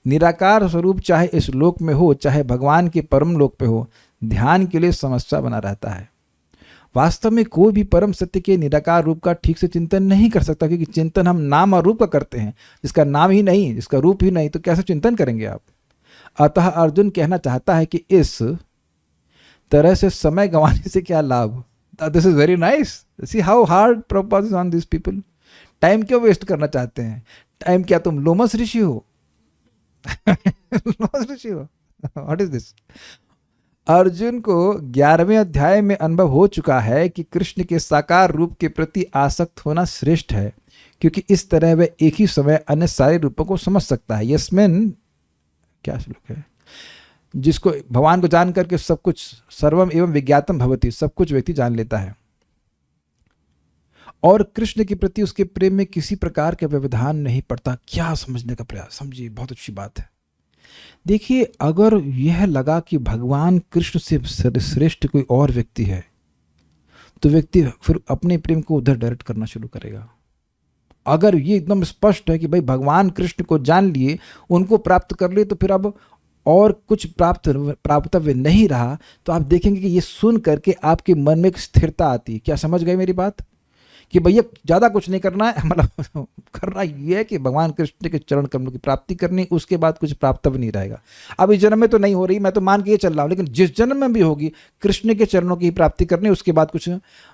निराकार स्वरूप चाहे इस लोक में हो, चाहे भगवान के परम लोक पे हो, ध्यान के लिए समस्या बना रहता है। वास्तव में कोई भी परम सत्य के निराकार रूप का ठीक से चिंतन नहीं कर सकता, क्योंकि चिंतन हम नाम और रूप का करते हैं, जिसका नाम ही नहीं, जिसका रूप ही नहीं, तो कैसे चिंतन करेंगे आप? अतः अर्जुन कहना चाहता है कि इस तरह से समय गंवाने से क्या लाभ। This is very nice. See how hard propose on this people. Time क्यों वेस्ट करना चाहते हैं? टाइम क्या तुम लोमस ऋषि हो? लोमस ऋषि हो? What is this? अर्जुन को 11वें अध्याय में अनुभव हो चुका है कि कृष्ण के साकार रूप के प्रति आसक्त होना श्रेष्ठ है, क्योंकि इस तरह वह एक ही समय अन्य सारे रूपों को समझ सकता है। यस्मिन, क्या श्लोक है? जिसको भगवान को जान करके सब कुछ, सर्वम एवं विज्ञातम भवति, सब कुछ व्यक्ति जान लेता है, और कृष्ण के प्रति उसके प्रेम में किसी प्रकार का व्यवधान नहीं पड़ता। क्या समझने का प्रयास, समझिए, बहुत अच्छी बात है। देखिए, अगर यह लगा कि भगवान कृष्ण से श्रेष्ठ कोई और व्यक्ति है, तो व्यक्ति फिर अपने प्रेम को उधर डायरेक्ट करना शुरू करेगा। अगर ये एकदम स्पष्ट है कि भाई भगवान कृष्ण को जान लिए, उनको प्राप्त कर लिए, तो फिर अब और कुछ प्राप्तव्य नहीं रहा, तो आप देखेंगे कि ये सुन करके आपके मन में एक स्थिरता आती है। क्या समझ गए मेरी बात? कि भैया ज़्यादा कुछ नहीं करना है, मतलब करना ये है कि भगवान कृष्ण के चरण कमलों की प्राप्ति करनी, उसके बाद कुछ प्राप्त भी नहीं रहेगा। अब इस जन्म में तो नहीं हो रही, मैं तो मान के ये चल रहा हूँ, लेकिन जिस जन्म में भी होगी कृष्ण के चरणों की प्राप्ति करनी, उसके बाद कुछ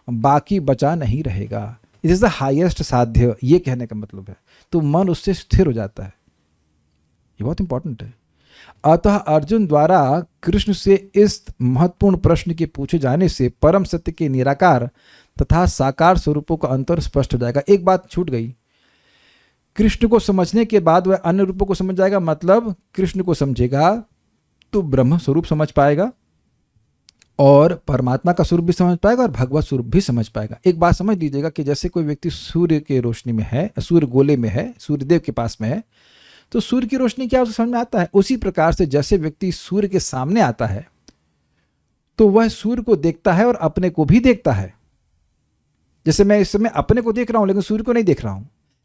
बाकी बचा नहीं रहेगा। इट इज़ द हाईएस्ट साध्य, ये कहने का मतलब है। तो मन उससे स्थिर हो जाता है, ये बहुत इंपॉर्टेंट है। अतः अर्जुन द्वारा कृष्ण से इस महत्वपूर्ण प्रश्न के पूछे जाने से परम सत्य के निराकार तथा साकार स्वरूपों का अंतर स्पष्ट हो जाएगा। एक बात छूट गई, कृष्ण को समझने के बाद वह अन्य रूपों को समझ जाएगा, मतलब कृष्ण को समझेगा तो ब्रह्म स्वरूप समझ पाएगा और परमात्मा का स्वरूप भी समझ पाएगा और भगवत स्वरूप भी समझ पाएगा। एक बात समझ लीजिएगा कि जैसे कोई व्यक्ति सूर्य के रोशनी में है, सूर्य गोले में है, सूर्यदेव के पास में है, तो सूर्य की रोशनी क्या उसे समझ में आता है। उसी प्रकार से जैसे व्यक्ति सूर्य के सामने आता है तो वह सूर्य को देखता है और अपने को भी देखता है। जैसे मैं इस समय अपने को देख रहा हूं लेकिन सूर्य को नहीं देख रहा हूं,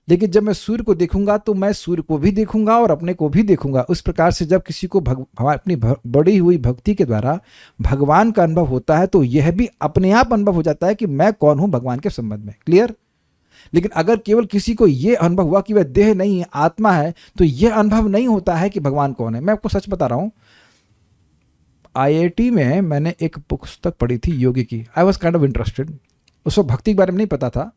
लेकिन जब मैं सूर्य को देखूंगा तो मैं सूर्य को भी देखूंगा और अपने को भी देखूंगा। उस प्रकार से जब किसी को अपनी बढ़ी हुई भक्ति के द्वारा भगवान का अनुभव होता है तो यह भी अपने आप अनुभव हो जाता है कि मैं कौन हूं भगवान के संबंध में। क्लियर? लेकिन अगर केवल किसी को यह अनुभव हुआ कि वह देह नहीं है, आत्मा है, तो यह अनुभव नहीं होता है कि भगवान कौन है। मैं आपको सच बता रहा हूं, IIT में मैंने एक पुस्तक पढ़ी थी योगी की। I was kind of interested. उस वक्त भक्ति के बारे में नहीं पता था,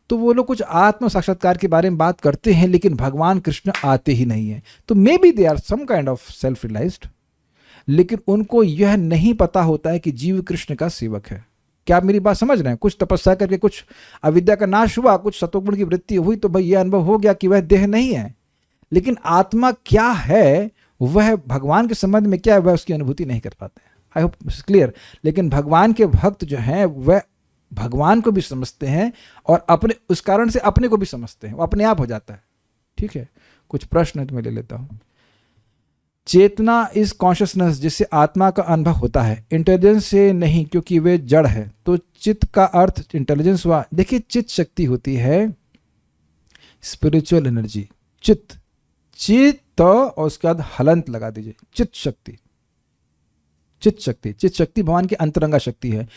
तो वो लोग कुछ आत्म साक्षात्कार के बारे में बात करते हैं लेकिन भगवान कृष्ण आते ही नहीं है। तो maybe they are some kind of self realised, लेकिन उनको यह नहीं पता होता है कि जीव कृष्ण का सेवक है। क्या आप मेरी बात समझ रहे हैं? कुछ तपस्या करके कुछ अविद्या का नाश हुआ, कुछ सतोगुण की वृत्ति हुई, तो भाई यह अनुभव हो गया कि वह देह नहीं है, लेकिन आत्मा क्या है, वह भगवान के संबंध में क्या है, वह उसकी अनुभूति नहीं कर पाते। I hope clear. लेकिन भगवान के भक्त जो हैं वह भगवान को भी समझते हैं और अपने उस कारण से अपने को भी समझते हैं, वो अपने आप हो जाता है। ठीक है, कुछ प्रश्न तो मैं ले लेता हूं। चेतना इज कॉन्शियसनेस जिससे आत्मा का अनुभव होता है, इंटेलिजेंस से नहीं क्योंकि वे जड़ है। तो चित्त का अर्थ इंटेलिजेंस हुआ। देखिए, चित्त शक्ति होती है स्पिरिचुअल एनर्जी। चित्त और उसके बाद हलंत लगा दीजिए, चित्त शक्ति। चित्त शक्ति भगवान की अंतरंगा शक्ति है।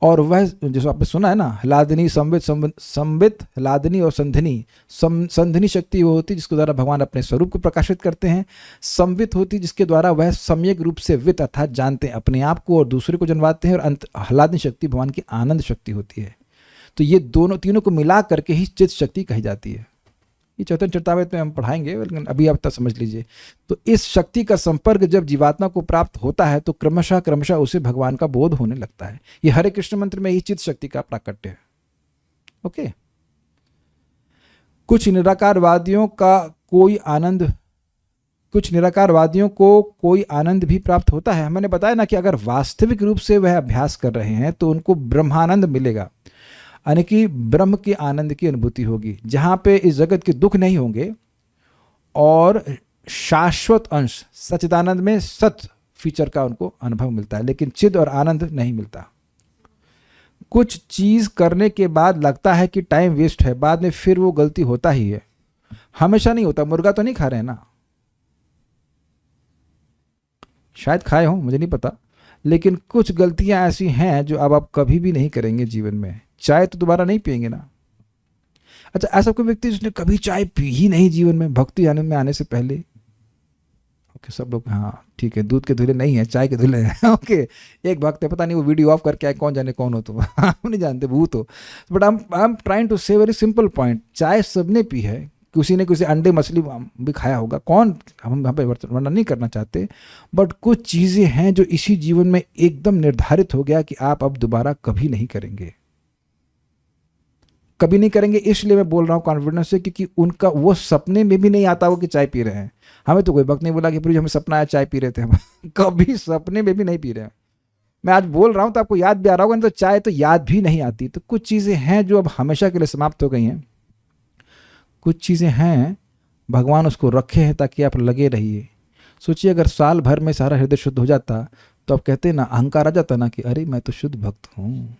और वह जैसे आपने सुना है ना, हलादनी, संवित, हलादनी और संधिनी। संधिनी शक्ति वो होती है जिसके द्वारा भगवान अपने स्वरूप को प्रकाशित करते हैं। संवित होती जिसके द्वारा वह सम्यक रूप से वित अर्थात जानते हैं अपने आप को और दूसरे को जनवाते हैं। और हलादनी शक्ति भगवान की आनंद शक्ति होती है। तो ये तीनों को मिला करके ही चित्त शक्ति कही जाती है। ये चैतन्य चरितामृत में हम पढ़ाएंगे, लेकिन अभी आप तक समझ लीजिए। तो इस शक्ति का संपर्क जब जीवात्मा को प्राप्त होता है तो क्रमशः उसे भगवान का बोध होने लगता है। ये हरे कृष्ण मंत्र में ही चित्त शक्ति का प्राकट्य है। ओके। कुछ निराकारवादियों को कोई आनंद भी प्राप्त होता है। मैंने बताया ना कि अगर वास्तविक रूप से वह अभ्यास कर रहे हैं तो उनको ब्रह्मानंद मिलेगा, यानी कि ब्रह्म के आनंद की अनुभूति होगी, जहां पे इस जगत के दुख नहीं होंगे और शाश्वत अंश सच्चिदानंद में सत फीचर का उनको अनुभव मिलता है, लेकिन चिद और आनंद नहीं मिलता। कुछ चीज करने के बाद लगता है कि टाइम वेस्ट है, बाद में फिर वो गलती होता ही है। हमेशा नहीं होता। मुर्गा तो नहीं खा रहे हैं ना, शायद खाए हो, मुझे नहीं पता, लेकिन कुछ गलतियां ऐसी हैं जो अब आप कभी भी नहीं करेंगे जीवन में। चाय तो दोबारा नहीं पिएंगे ना। अच्छा, ऐसा कोई व्यक्ति जिसने कभी चाय पी ही नहीं जीवन में, भक्ति आने से पहले? ओके, सब लोग हाँ ठीक है, दूध के धुले नहीं है, चाय के धुले हैं। ओके, एक भक्त है, पता नहीं वो वीडियो ऑफ करके आए, कौन जाने कौन हो तुम। हम नहीं जानते, भूत हो। But I am trying to say very simple point. चाय सबने पी है, किसी ने किसी अंडे मछली भी खाया होगा, कौन, हम यहाँ पे वर्णन नहीं करना चाहते। बट कुछ चीज़ें हैं जो इसी जीवन में एकदम निर्धारित हो गया कि आप अब दोबारा कभी नहीं करेंगे, कभी नहीं करेंगे। इसलिए मैं बोल रहा हूँ कॉन्फिडेंस से, क्योंकि उनका वो सपने में भी नहीं आता हो कि चाय पी रहे हैं। हमें तो कोई वक्त नहीं बोला कि प्लीज हमें सपना आया चाय पी रहे थे, हम कभी सपने में भी नहीं पी रहे हैं। मैं आज बोल रहा हूँ तो आपको याद भी आ रहा होगा, नहीं तो चाय तो याद भी नहीं आती। तो कुछ चीज़ें हैं जो अब हमेशा के लिए समाप्त हो गई हैं, कुछ चीज़ें हैं भगवान उसको रखे हैं ताकि आप लगे रहिए। सोचिए, अगर साल भर में सारा हृदय शुद्ध हो जाता तो आप कहते ना, अहंकार आ जाता ना कि अरे मैं तो शुद्ध भक्त हूँ,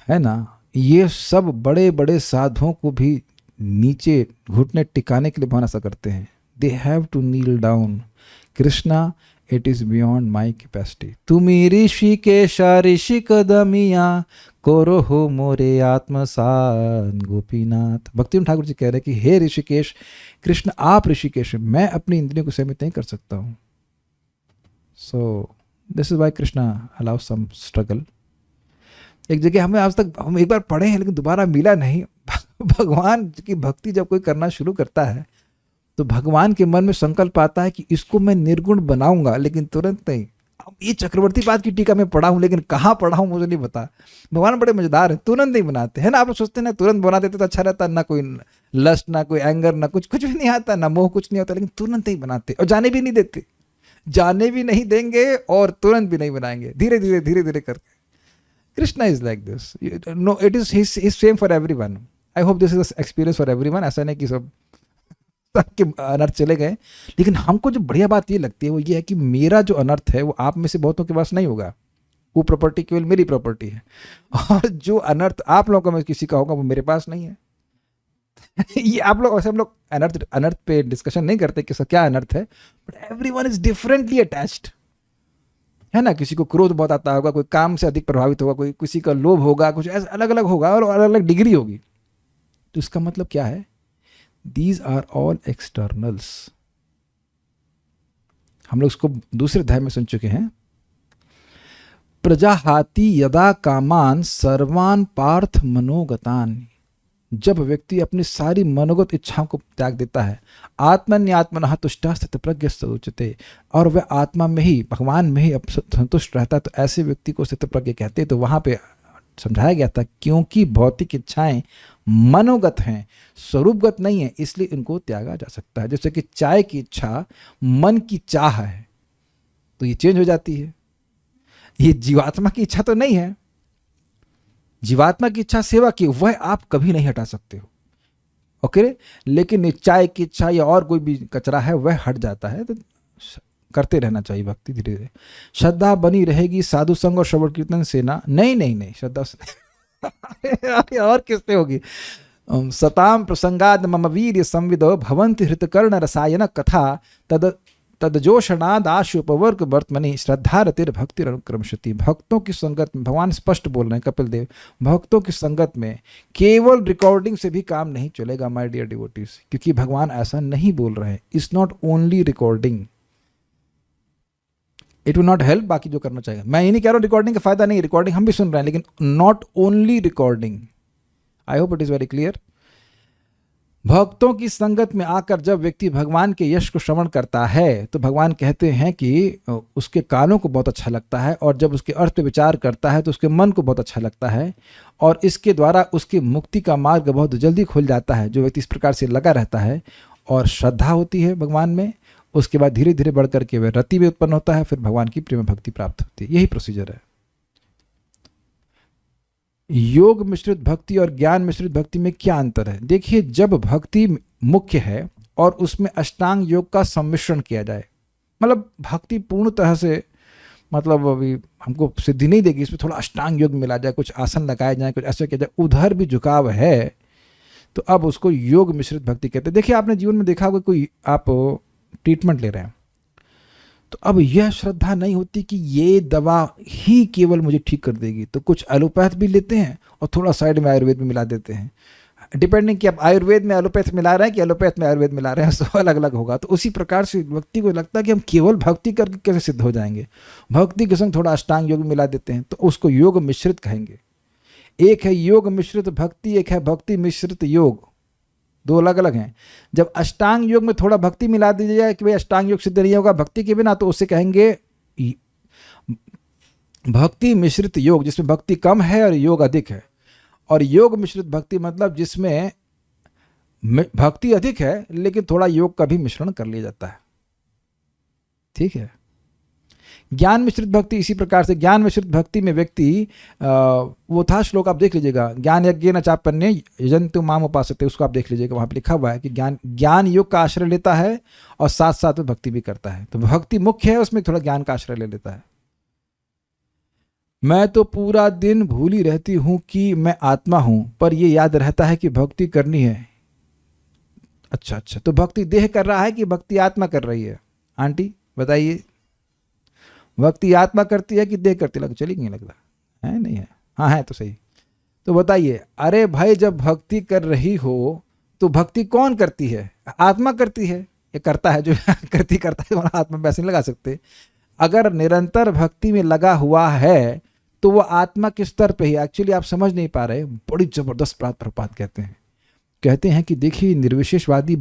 है ना। ये सब बड़े बड़े साधुओं को भी नीचे घुटने टिकाने के लिए भगवान ऐसा करते हैं। They have to kneel down. Krishna it is beyond my capacity. तुमी ऋषिकेश ऋषि कदमिया कोरो हो मोरे आत्मसान गोपीनाथ। भक्ति ठाकुर जी कह रहे हैं कि हे ऋषिकेश, कृष्ण आप ऋषिकेश, मैं अपनी इंद्रियों को सीमित नहीं कर सकता हूँ। So this is why Krishna allow some struggle. एक जगह हमें आज तक हम एक बार पढ़े हैं लेकिन दोबारा मिला नहीं। भगवान की भक्ति जब कोई करना शुरू करता है तो भगवान के मन में संकल्प आता है कि इसको मैं निर्गुण बनाऊंगा, लेकिन तुरंत नहीं। अब ये चक्रवर्ती पाद की टीका में पढ़ा हूं, लेकिन कहाँ पढ़ा हूं मुझे नहीं पता। भगवान बड़े मजेदार हैं, तुरंत नहीं बनाते हैं ना। आप लोग सोचते हैं ना तुरंत बना देते तो अच्छा रहता, ना कोई लस्ट, ना कोई एंगर, ना कुछ भी नहीं आता, ना मोह, कुछ नहीं होता, लेकिन तुरंत नहीं बनाते और जाने भी नहीं देते, जाने भी नहीं देंगे और तुरंत भी नहीं बनाएंगे, धीरे धीरे धीरे धीरे करके। Krishna is like this. No, it is his same for everyone. I hope this is experience for everyone. ऐसा नहीं कि सबके अनर्थ चले गए, लेकिन हमको जो बढ़िया बात ये लगती है वो ये है कि मेरा जो अनर्थ है वो आप में से बहुतों के पास नहीं होगा। वो प्रॉपर्टी केवल मेरी प्रॉपर्टी है, और जो अनर्थ आप लोगों का में किसी का होगा वो मेरे पास नहीं है। ये आप लोग, वैसे हम लोग अनर्थ पे डिस्कशन नहीं करते कि क्या अनर्थ है, but everyone is differently attached, है ना। किसी को क्रोध बहुत आता होगा, कोई काम से अधिक प्रभावित होगा, कोई किसी का लोभ होगा, कुछ ऐसा अलग अलग होगा और अलग अलग डिग्री होगी। तो इसका मतलब क्या है? These are all externals. हम लोग इसको दूसरे अध्याय में सुन चुके हैं। प्रजाहाति यदा कामान सर्वान पार्थ मनोगतान। जब व्यक्ति अपनी सारी मनोगत इच्छाओं को त्याग देता है, आत्मन्यात्मनः तुष्टः स्थितप्रज्ञः उच्यते, और वह आत्मा में ही, भगवान में ही संतुष्ट रहता है, तो ऐसे व्यक्ति को स्थितप्रज्ञ कहते हैं। तो वहां पे समझाया गया था क्योंकि भौतिक इच्छाएं मनोगत हैं, स्वरूपगत नहीं है, इसलिए इनको त्यागा जा सकता है। जैसे कि चाय की इच्छा मन की चाह है तो ये चेंज हो जाती है। ये जीवात्मा की इच्छा तो नहीं है। जीवात्मा की इच्छा सेवा की, वह आप कभी नहीं हटा सकते हो, ओके। लेकिन चाय की इच्छा या और कोई भी कचरा है वह हट जाता है। तो करते रहना चाहिए भक्ति धीरे धीरे। श्रद्धा बनी रहेगी साधु संग और श्रवण कीर्तन से ना। नहीं, श्रद्धा से और किससे होगी? सताम प्रसंगाद मम वीर्य संविदो भवन्ति हृतकर्ण रसायन कथा तदजोषणाद आशुपवर्ग वर्तमनि श्रद्धा रतिर भक्ति अनुक्रमशति। भक्तों की संगत में, भगवान स्पष्ट बोल रहे हैं कपिल देव, भक्तों की संगत में केवल रिकॉर्डिंग से भी काम नहीं चलेगा माय डियर डिवोटीज, क्योंकि भगवान ऐसा नहीं बोल रहे हैं। It's not only recording, it will not help. बाकी जो करना चाहिए, मैं ये नहीं कह रहा हूँ रिकॉर्डिंग का फायदा नहीं, रिकॉर्डिंग हम भी सुन रहे हैं, लेकिन not only recording. I hope it is very clear. भक्तों की संगत में आकर जब व्यक्ति भगवान के यश को श्रवण करता है तो भगवान कहते हैं कि उसके कानों को बहुत अच्छा लगता है, और जब उसके अर्थ पे विचार करता है तो उसके मन को बहुत अच्छा लगता है, और इसके द्वारा उसकी मुक्ति का मार्ग बहुत जल्दी खुल जाता है। जो व्यक्ति इस प्रकार से लगा रहता है और श्रद्धा होती है भगवान में, उसके बाद धीरे धीरे बढ़ करके वह रति में उत्पन्न होता है, फिर भगवान की प्रेम भक्ति प्राप्त होती है। यही प्रोसीजर है। योग मिश्रित भक्ति और ज्ञान मिश्रित भक्ति में क्या अंतर है? देखिए, जब भक्ति मुख्य है और उसमें अष्टांग योग का सम्मिश्रण किया जाए, मतलब भक्ति पूर्ण तरह से, मतलब अभी हमको सिद्धि नहीं देगी, इसमें थोड़ा अष्टांग योग मिला जाए, कुछ आसन लगाए जाए, कुछ ऐसा किया जाए, उधर भी झुकाव है, तो अब उसको योग मिश्रित भक्ति कहते हैं। देखिए, आपने जीवन में देखा होगा, कोई आप ट्रीटमेंट ले रहे हैं तो अब यह श्रद्धा नहीं होती कि ये दवा ही केवल मुझे ठीक कर देगी, तो कुछ एलोपैथ भी लेते हैं और थोड़ा साइड में आयुर्वेद में मिला देते हैं, डिपेंडिंग कि आप आयुर्वेद में एलोपैथ मिला रहे हैं कि एलोपैथ में आयुर्वेद मिला रहे हैं, सब अलग अलग होगा। तो उसी प्रकार से व्यक्ति को लगता है कि हम केवल भक्ति करके कैसे सिद्ध हो जाएंगे, भक्ति के संग थोड़ा अष्टांग योग मिला देते हैं, तो उसको योग मिश्रित कहेंगे। एक है योग मिश्रित भक्ति, एक है भक्ति मिश्रित योग, दो अलग अलग हैं। जब अष्टांग योग में थोड़ा भक्ति मिला दी जाए कि भाई अष्टांग योग सिद्ध नहीं होगा भक्ति के बिना, तो उसे कहेंगे भक्ति मिश्रित योग, जिसमें भक्ति कम है और योग अधिक है। और योग मिश्रित भक्ति मतलब जिसमें भक्ति अधिक है लेकिन थोड़ा योग का भी मिश्रण कर लिया जाता है, ठीक है। ज्ञान मिश्रित भक्ति इसी प्रकार से, ज्ञान मिश्रित भक्ति में व्यक्ति वो था श्लोक आप देख लीजिएगा, ज्ञान यज्ञेन चापन्ये यजन्तु माम उपासते, उसको आप देख लीजिएगा, वहाँ पे लिखा हुआ है कि ज्ञान योग का आश्रय लेता है और साथ साथ में भक्ति भी करता है। तो भक्ति मुख्य है, उसमें थोड़ा ज्ञान का आश्रय ले लेता है। मैं तो पूरा दिन भूली रहती हूँ कि मैं आत्मा हूँ, पर ये याद रहता है कि भक्ति करनी है। अच्छा, तो भक्ति देह कर रहा है कि भक्ति आत्मा कर रही है? आंटी बताइए। भक्ति आत्मा करती है कि देह करती है? चली नहीं लगता है, नहीं है? हाँ है तो सही। तो बताइए, अरे भाई जब भक्ति कर रही हो तो भक्ति कौन करती है? आत्मा करती है। ये करता है जो करता है, आत्मा में पैसे नहीं लगा सकते। अगर निरंतर भक्ति में लगा हुआ है तो वो आत्मा के स्तर पे ही, एक्चुअली आप समझ नहीं पा रहे, बड़ी जबरदस्त बात प्रभुपाद कहते हैं कि देखिए निर्विशेषवादी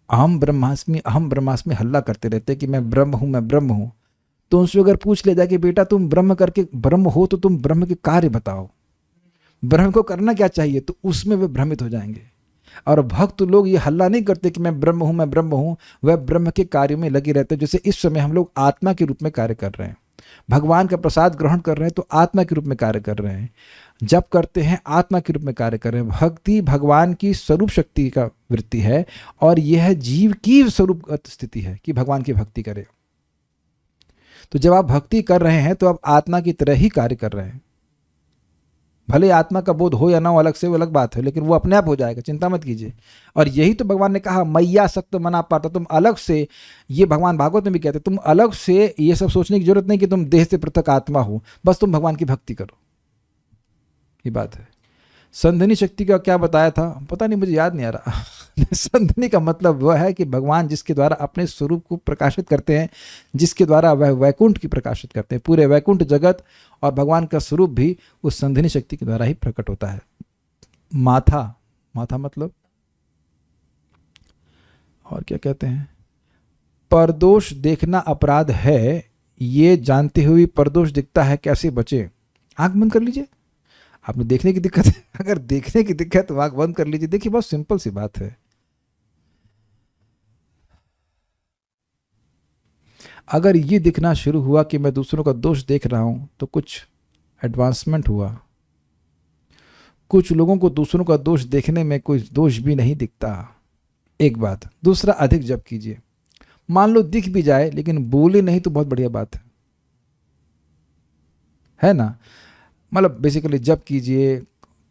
अहम ब्रह्मास्मि हल्ला करते रहते कि मैं ब्रह्म हूँ। तो उनसे अगर पूछ ले जाए कि बेटा तुम ब्रह्म करके ब्रह्म हो तो तुम ब्रह्म के कार्य बताओ, ब्रह्म को करना क्या चाहिए, तो उसमें वे भ्रमित हो जाएंगे। और भक्त लोग ये हल्ला नहीं करते कि मैं ब्रह्म हूँ, वह ब्रह्म के कार्य में लगे रहते हैं। जैसे इस समय हम लोग आत्मा के रूप में कार्य कर रहे हैं, भगवान का प्रसाद ग्रहण कर रहे हैं तो आत्मा के रूप में कार्य कर रहे हैं, जप करते हैं आत्मा के रूप में कार्य कर रहे हैं। भक्ति भगवान की स्वरूप शक्ति का वृत्ति है और यह जीव की स्वरूपगत स्थिति है कि भगवान की भक्ति करे। तो जब आप भक्ति कर रहे हैं तो आप आत्मा की तरह ही कार्य कर रहे हैं। भले आत्मा का बोध हो या ना हो अलग से, वो अलग बात है, लेकिन वो अपने आप हो जाएगा, चिंता मत कीजिए। और यही तो भगवान ने कहा मैया सक्त मना पाता। तुम अलग से, ये भगवान भागवत में भी कहते, तुम अलग से ये सब सोचने की जरूरत नहीं कि तुम देह से पृथक आत्मा हो, बस तुम भगवान की भक्ति करो, ये बात है। संधिनी शक्ति का क्या बताया था पता नहीं, मुझे याद नहीं आ रहा। संधिनी का मतलब वह है कि भगवान जिसके द्वारा अपने स्वरूप को प्रकाशित करते हैं, जिसके द्वारा वह वैकुंठ की प्रकाशित करते हैं, पूरे वैकुंठ जगत और भगवान का स्वरूप भी उस संधिनी शक्ति के द्वारा ही प्रकट होता है। माथा मतलब और क्या कहते हैं, परदोष देखना अपराध है, ये जानते हुए परदोष दिखता है, कैसे बचे? आंख बंद कर लीजिए। आपने देखने की दिक्कत है, अगर देखने की दिक्कत है तो आंख बंद कर लीजिए। देखिए बहुत सिंपल सी बात है। अगर ये दिखना शुरू हुआ कि मैं दूसरों का दोष देख रहा हूं तो कुछ एडवांसमेंट हुआ। कुछ लोगों को दूसरों का दोष देखने में कोई दोष भी नहीं दिखता, एक बात। दूसरा, अधिक जप कीजिए। मान लो दिख भी जाए लेकिन बोले नहीं तो बहुत बढ़िया बात है ना। मतलब बेसिकली जप कीजिए,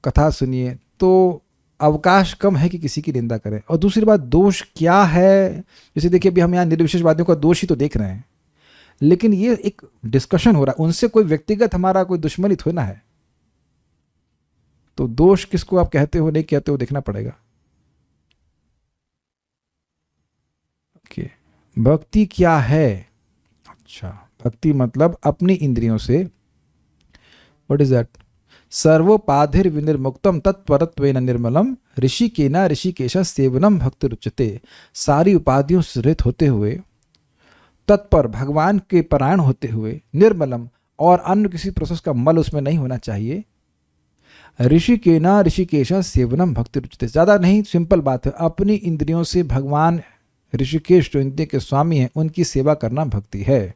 कथा सुनिए, तो अवकाश कम है कि किसी की निंदा करें। और दूसरी बात, दोष क्या है, जैसे देखिए अभी हम यहाँ निर्विशेषवादियों का दोष ही तो देख रहे हैं, लेकिन ये एक डिस्कशन हो रहा है, उनसे कोई व्यक्तिगत हमारा कोई दुश्मनी थोड़ा ना है। तो दोष किसको आप कहते हो नहीं कहते हो देखना पड़ेगा। ओके, भक्ति क्या है? अच्छा, भक्ति मतलब अपनी इंद्रियों से, व्हाट इज दैट, सर्वोपाधिर विनिर्मुक्तम तत्परत्वेन निर्मलम ऋषिकेन ऋषिकेश सेवनम भक्ति रुच्यते। सारी उपाधियों से रहित होते हुए, तत्पर भगवान के परायण होते हुए, निर्मलम और अन्य किसी प्रोसेस का मल उसमें नहीं होना चाहिए, ऋषिकेन ऋषिकेश सेवनम भक्ति रुच्यते। ज़्यादा नहीं, सिंपल बात है, अपनी इंद्रियों से भगवान ऋषिकेश जो इंद्रिय के स्वामी हैं उनकी सेवा करना भक्ति है।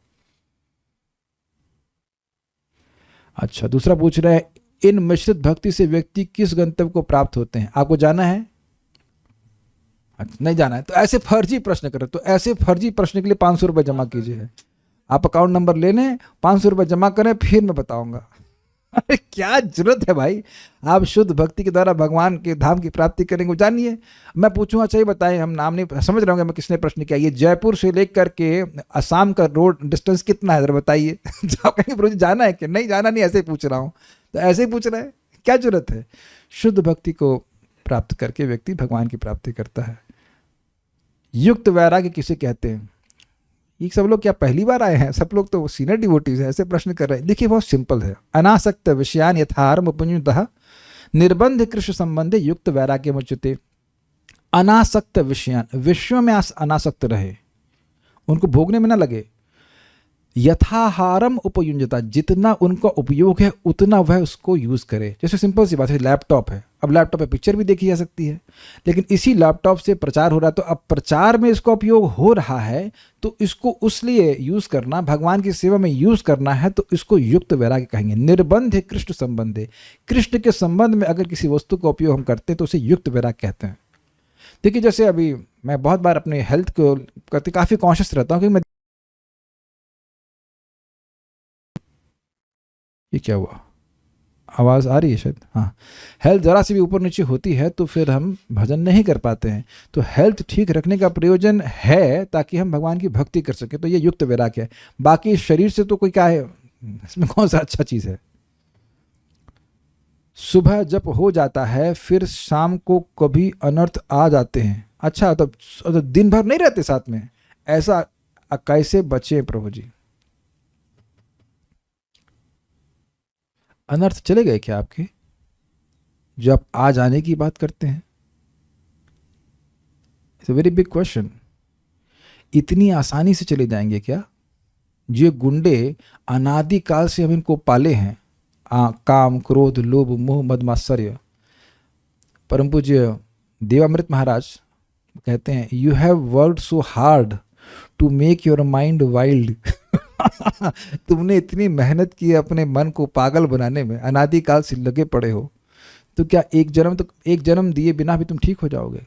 अच्छा, दूसरा पूछ रहा है, इन मिश्रित भक्ति से व्यक्ति किस गंतव्य को प्राप्त होते हैं? आपको जाना है? नहीं जाना है तो ऐसे फर्जी प्रश्न करें, तो ऐसे फर्जी प्रश्न के लिए 500 रुपये जमा कीजिए। आप अकाउंट नंबर ले लें, 500 रुपये जमा करें, फिर मैं बताऊंगा। अरे क्या जरूरत है भाई, आप शुद्ध भक्ति के द्वारा भगवान के धाम की प्राप्ति करेंगे, जानिए। मैं पूछूंगा, चाहिए बताएं, हम नाम नहीं समझ रहे होंगे मैं किसने प्रश्न किया। ये जयपुर से लेकर के असम का रोड डिस्टेंस कितना है जरा बताइए। आप कहेंगे प्रभु जी जाना है कि नहीं जाना, नहीं ऐसे ही पूछ रहा हूँ। तो ऐसे ही पूछ रहा है, क्या जरूरत है? शुद्ध भक्ति को प्राप्त करके व्यक्ति भगवान की प्राप्ति करता है। युक्त वैराग्य किसे कहते हैं? ये सब लोग क्या पहली बार आए हैं? सब लोग तो सीनियर डिवोटीज हैं, ऐसे प्रश्न कर रहे हैं। देखिए बहुत सिंपल है, अनासक्त विषयान यथार्म उपयुक्तः निर्बंध कृष्ण संबंधे युक्त वैराग्य मुच्यते। अनासक्त विषयान, विषयों में अनासक्त रहे, उनको भोगने में ना लगे। यथाहारम उपयुंजता, जितना उनका उपयोग है उतना वह उसको यूज करे। जैसे सिंपल सी बात है, लैपटॉप है, अब लैपटॉप पे पिक्चर भी देखी जा सकती है, लेकिन इसी लैपटॉप से प्रचार हो रहा है, तो अब प्रचार में इसका उपयोग हो रहा है तो इसको उसलिए यूज करना, भगवान की सेवा में यूज करना है, तो इसको युक्त वैराग्य कहेंगे। निर्बंध कृष्ण संबंधे, कृष्ण के संबंध में अगर किसी वस्तु का उपयोग हम करते हैं तो उसे युक्त वैराग्य कहते हैं। देखिए जैसे अभी मैं बहुत बार अपने हेल्थ को करते काफी कॉन्शियस रहता हूँ कि मैं, ये क्या हुआ? आवाज़ आ रही है शायद? हाँ, हेल्थ ज़रा सी भी ऊपर नीचे होती है तो फिर हम भजन नहीं कर पाते हैं। तो हेल्थ ठीक रखने का प्रयोजन है ताकि हम भगवान की भक्ति कर सकें, तो ये युक्त वैराग्य है। बाकी शरीर से तो कोई क्या है, इसमें कौन सा अच्छा चीज़ है। सुबह जब हो जाता है फिर शाम को कभी अनर्थ आ जाते हैं। अच्छा, तो दिन भर नहीं रहते साथ में, ऐसा कैसे बचे प्रभु जी? अनर्थ चले गए क्या आपके, जो आप आ जाने की बात करते हैं? It's a very big question. इतनी आसानी से चले जाएंगे क्या? ये गुंडे अनादिकाल से हम इनको पाले हैं, काम, क्रोध, लोभ, मोह, मद, मात्सर्य। परम पूज्य देवामृत महाराज कहते हैं, you have worked so hard to make your mind wild. तुमने इतनी मेहनत की अपने मन को पागल बनाने में, अनादिकाल से लगे पड़े हो, तो क्या एक जन्म दिए बिना भी तुम ठीक हो जाओगे?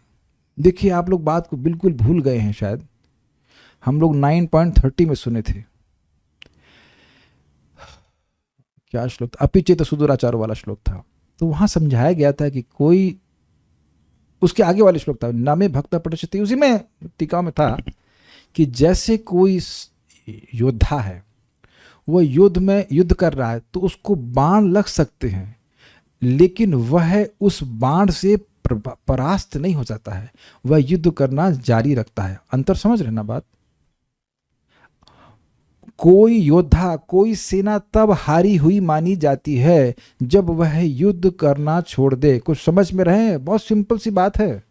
देखिए, आप लोग बात को बिल्कुल भूल गए हैं शायद। हम लोग 9.30 में सुने थे, क्या श्लोक था, अपिचेत सुदूराचार वाला श्लोक था। तो वहां समझाया गया था कि कोई, उसके आगे वाले श्लोक था, नामे भक्त पठति, उसी में टीका में था कि जैसे कोई योद्धा है, वह युद्ध कर रहा है, तो उसको बाण लग सकते हैं, लेकिन वह उस बाण से परास्त नहीं हो जाता है, वह युद्ध करना जारी रखता है। अंतर समझ रहे ना बात? कोई योद्धा, कोई सेना तब हारी हुई मानी जाती है जब वह युद्ध करना छोड़ दे। कुछ समझ में रहे? बहुत सिंपल सी बात है।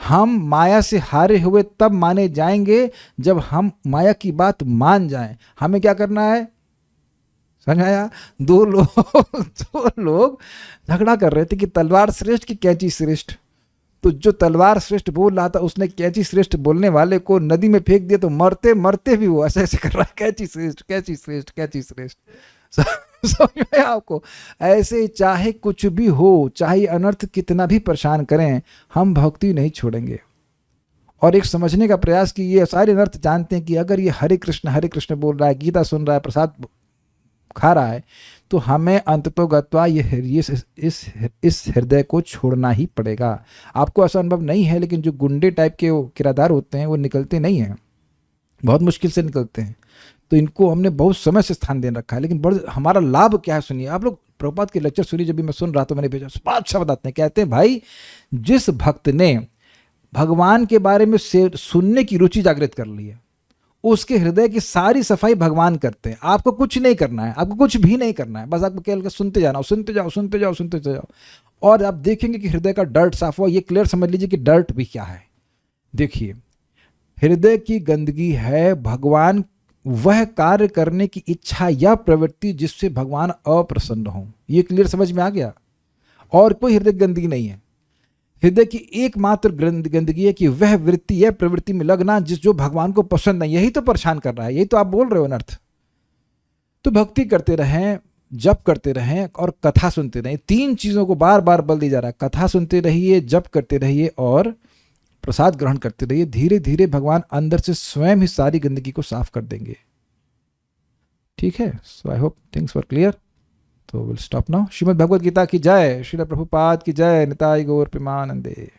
हम माया से हारे हुए तब माने जाएंगे जब हम माया की बात मान जाएं। हमें क्या करना है, समझ आया? दो लोग झगड़ा कर रहे थे कि तलवार श्रेष्ठ कि कैंची श्रेष्ठ। तो जो तलवार श्रेष्ठ बोल रहा था, उसने कैंची श्रेष्ठ बोलने वाले को नदी में फेंक दिया, तो मरते मरते भी वो ऐसे कर रहा है, कैंची श्रेष्ठ, कैंची श्रेष्ठ, कैंची श्रेष्ठ। समझ में आपको? ऐसे चाहे कुछ भी हो, चाहे अनर्थ कितना भी परेशान करें, हम भक्ति नहीं छोड़ेंगे। और एक समझने का प्रयास कि ये सारे अनर्थ जानते हैं कि अगर ये हरे कृष्ण बोल रहा है, गीता सुन रहा है, प्रसाद खा रहा है, तो हमें अंततोगत्वा इस हृदय को छोड़ना ही पड़ेगा। आपको ऐसा अनुभव नहीं है, लेकिन जो गुंडे टाइप के किरादार होते हैं वो निकलते नहीं हैं, बहुत मुश्किल से निकलते हैं। तो इनको हमने बहुत समय से स्थान दे रखा है। लेकिन हमारा लाभ क्या है, सुनिए आप लोग। प्रभुपाद के लेक्चर सुनिए, जब भी मैं सुन रहा तो मैंने भेजा, अच्छा बताते हैं। कहते हैं, भाई जिस भक्त ने भगवान के बारे में सुनने की रुचि जागृत कर ली है, उसके हृदय की सारी सफाई भगवान करते हैं। आपको कुछ नहीं करना है, आपको कुछ भी नहीं करना है, बस आपको केवल सुनते जाना, सुनते जाओ, सुनते जाओ, सुनते जाओ, और आप देखेंगे कि हृदय का डर्ट साफ हुआ। ये क्लियर समझ लीजिए कि डर्ट भी क्या है। देखिए, हृदय की गंदगी है भगवान वह कार्य करने की इच्छा या प्रवृत्ति जिससे भगवान अप्रसन्न हो। ये क्लियर समझ में आ गया? और कोई हृदय गंदगी नहीं है। हृदय की एकमात्र गंदगी है कि वह वृत्ति या प्रवृत्ति में लगना जो भगवान को पसंद नहीं। यही तो परेशान कर रहा है, यही तो आप बोल रहे हो अनर्थ। तो भक्ति करते रहें, जप करते रहें और कथा सुनते रहें। 3 चीजों को बार बार बल दिया जा रहा है। कथा सुनते रहिए, जप करते रहिए और प्रसाद ग्रहण करते रहिए। धीरे धीरे भगवान अंदर से स्वयं ही सारी गंदगी को साफ कर देंगे। ठीक है? So I hope things were clear. तो will stop now. Shrimad Bhagavad Gita की जय, श्रील प्रभुपाद की जय, निताई गौर प्रेमानंदे।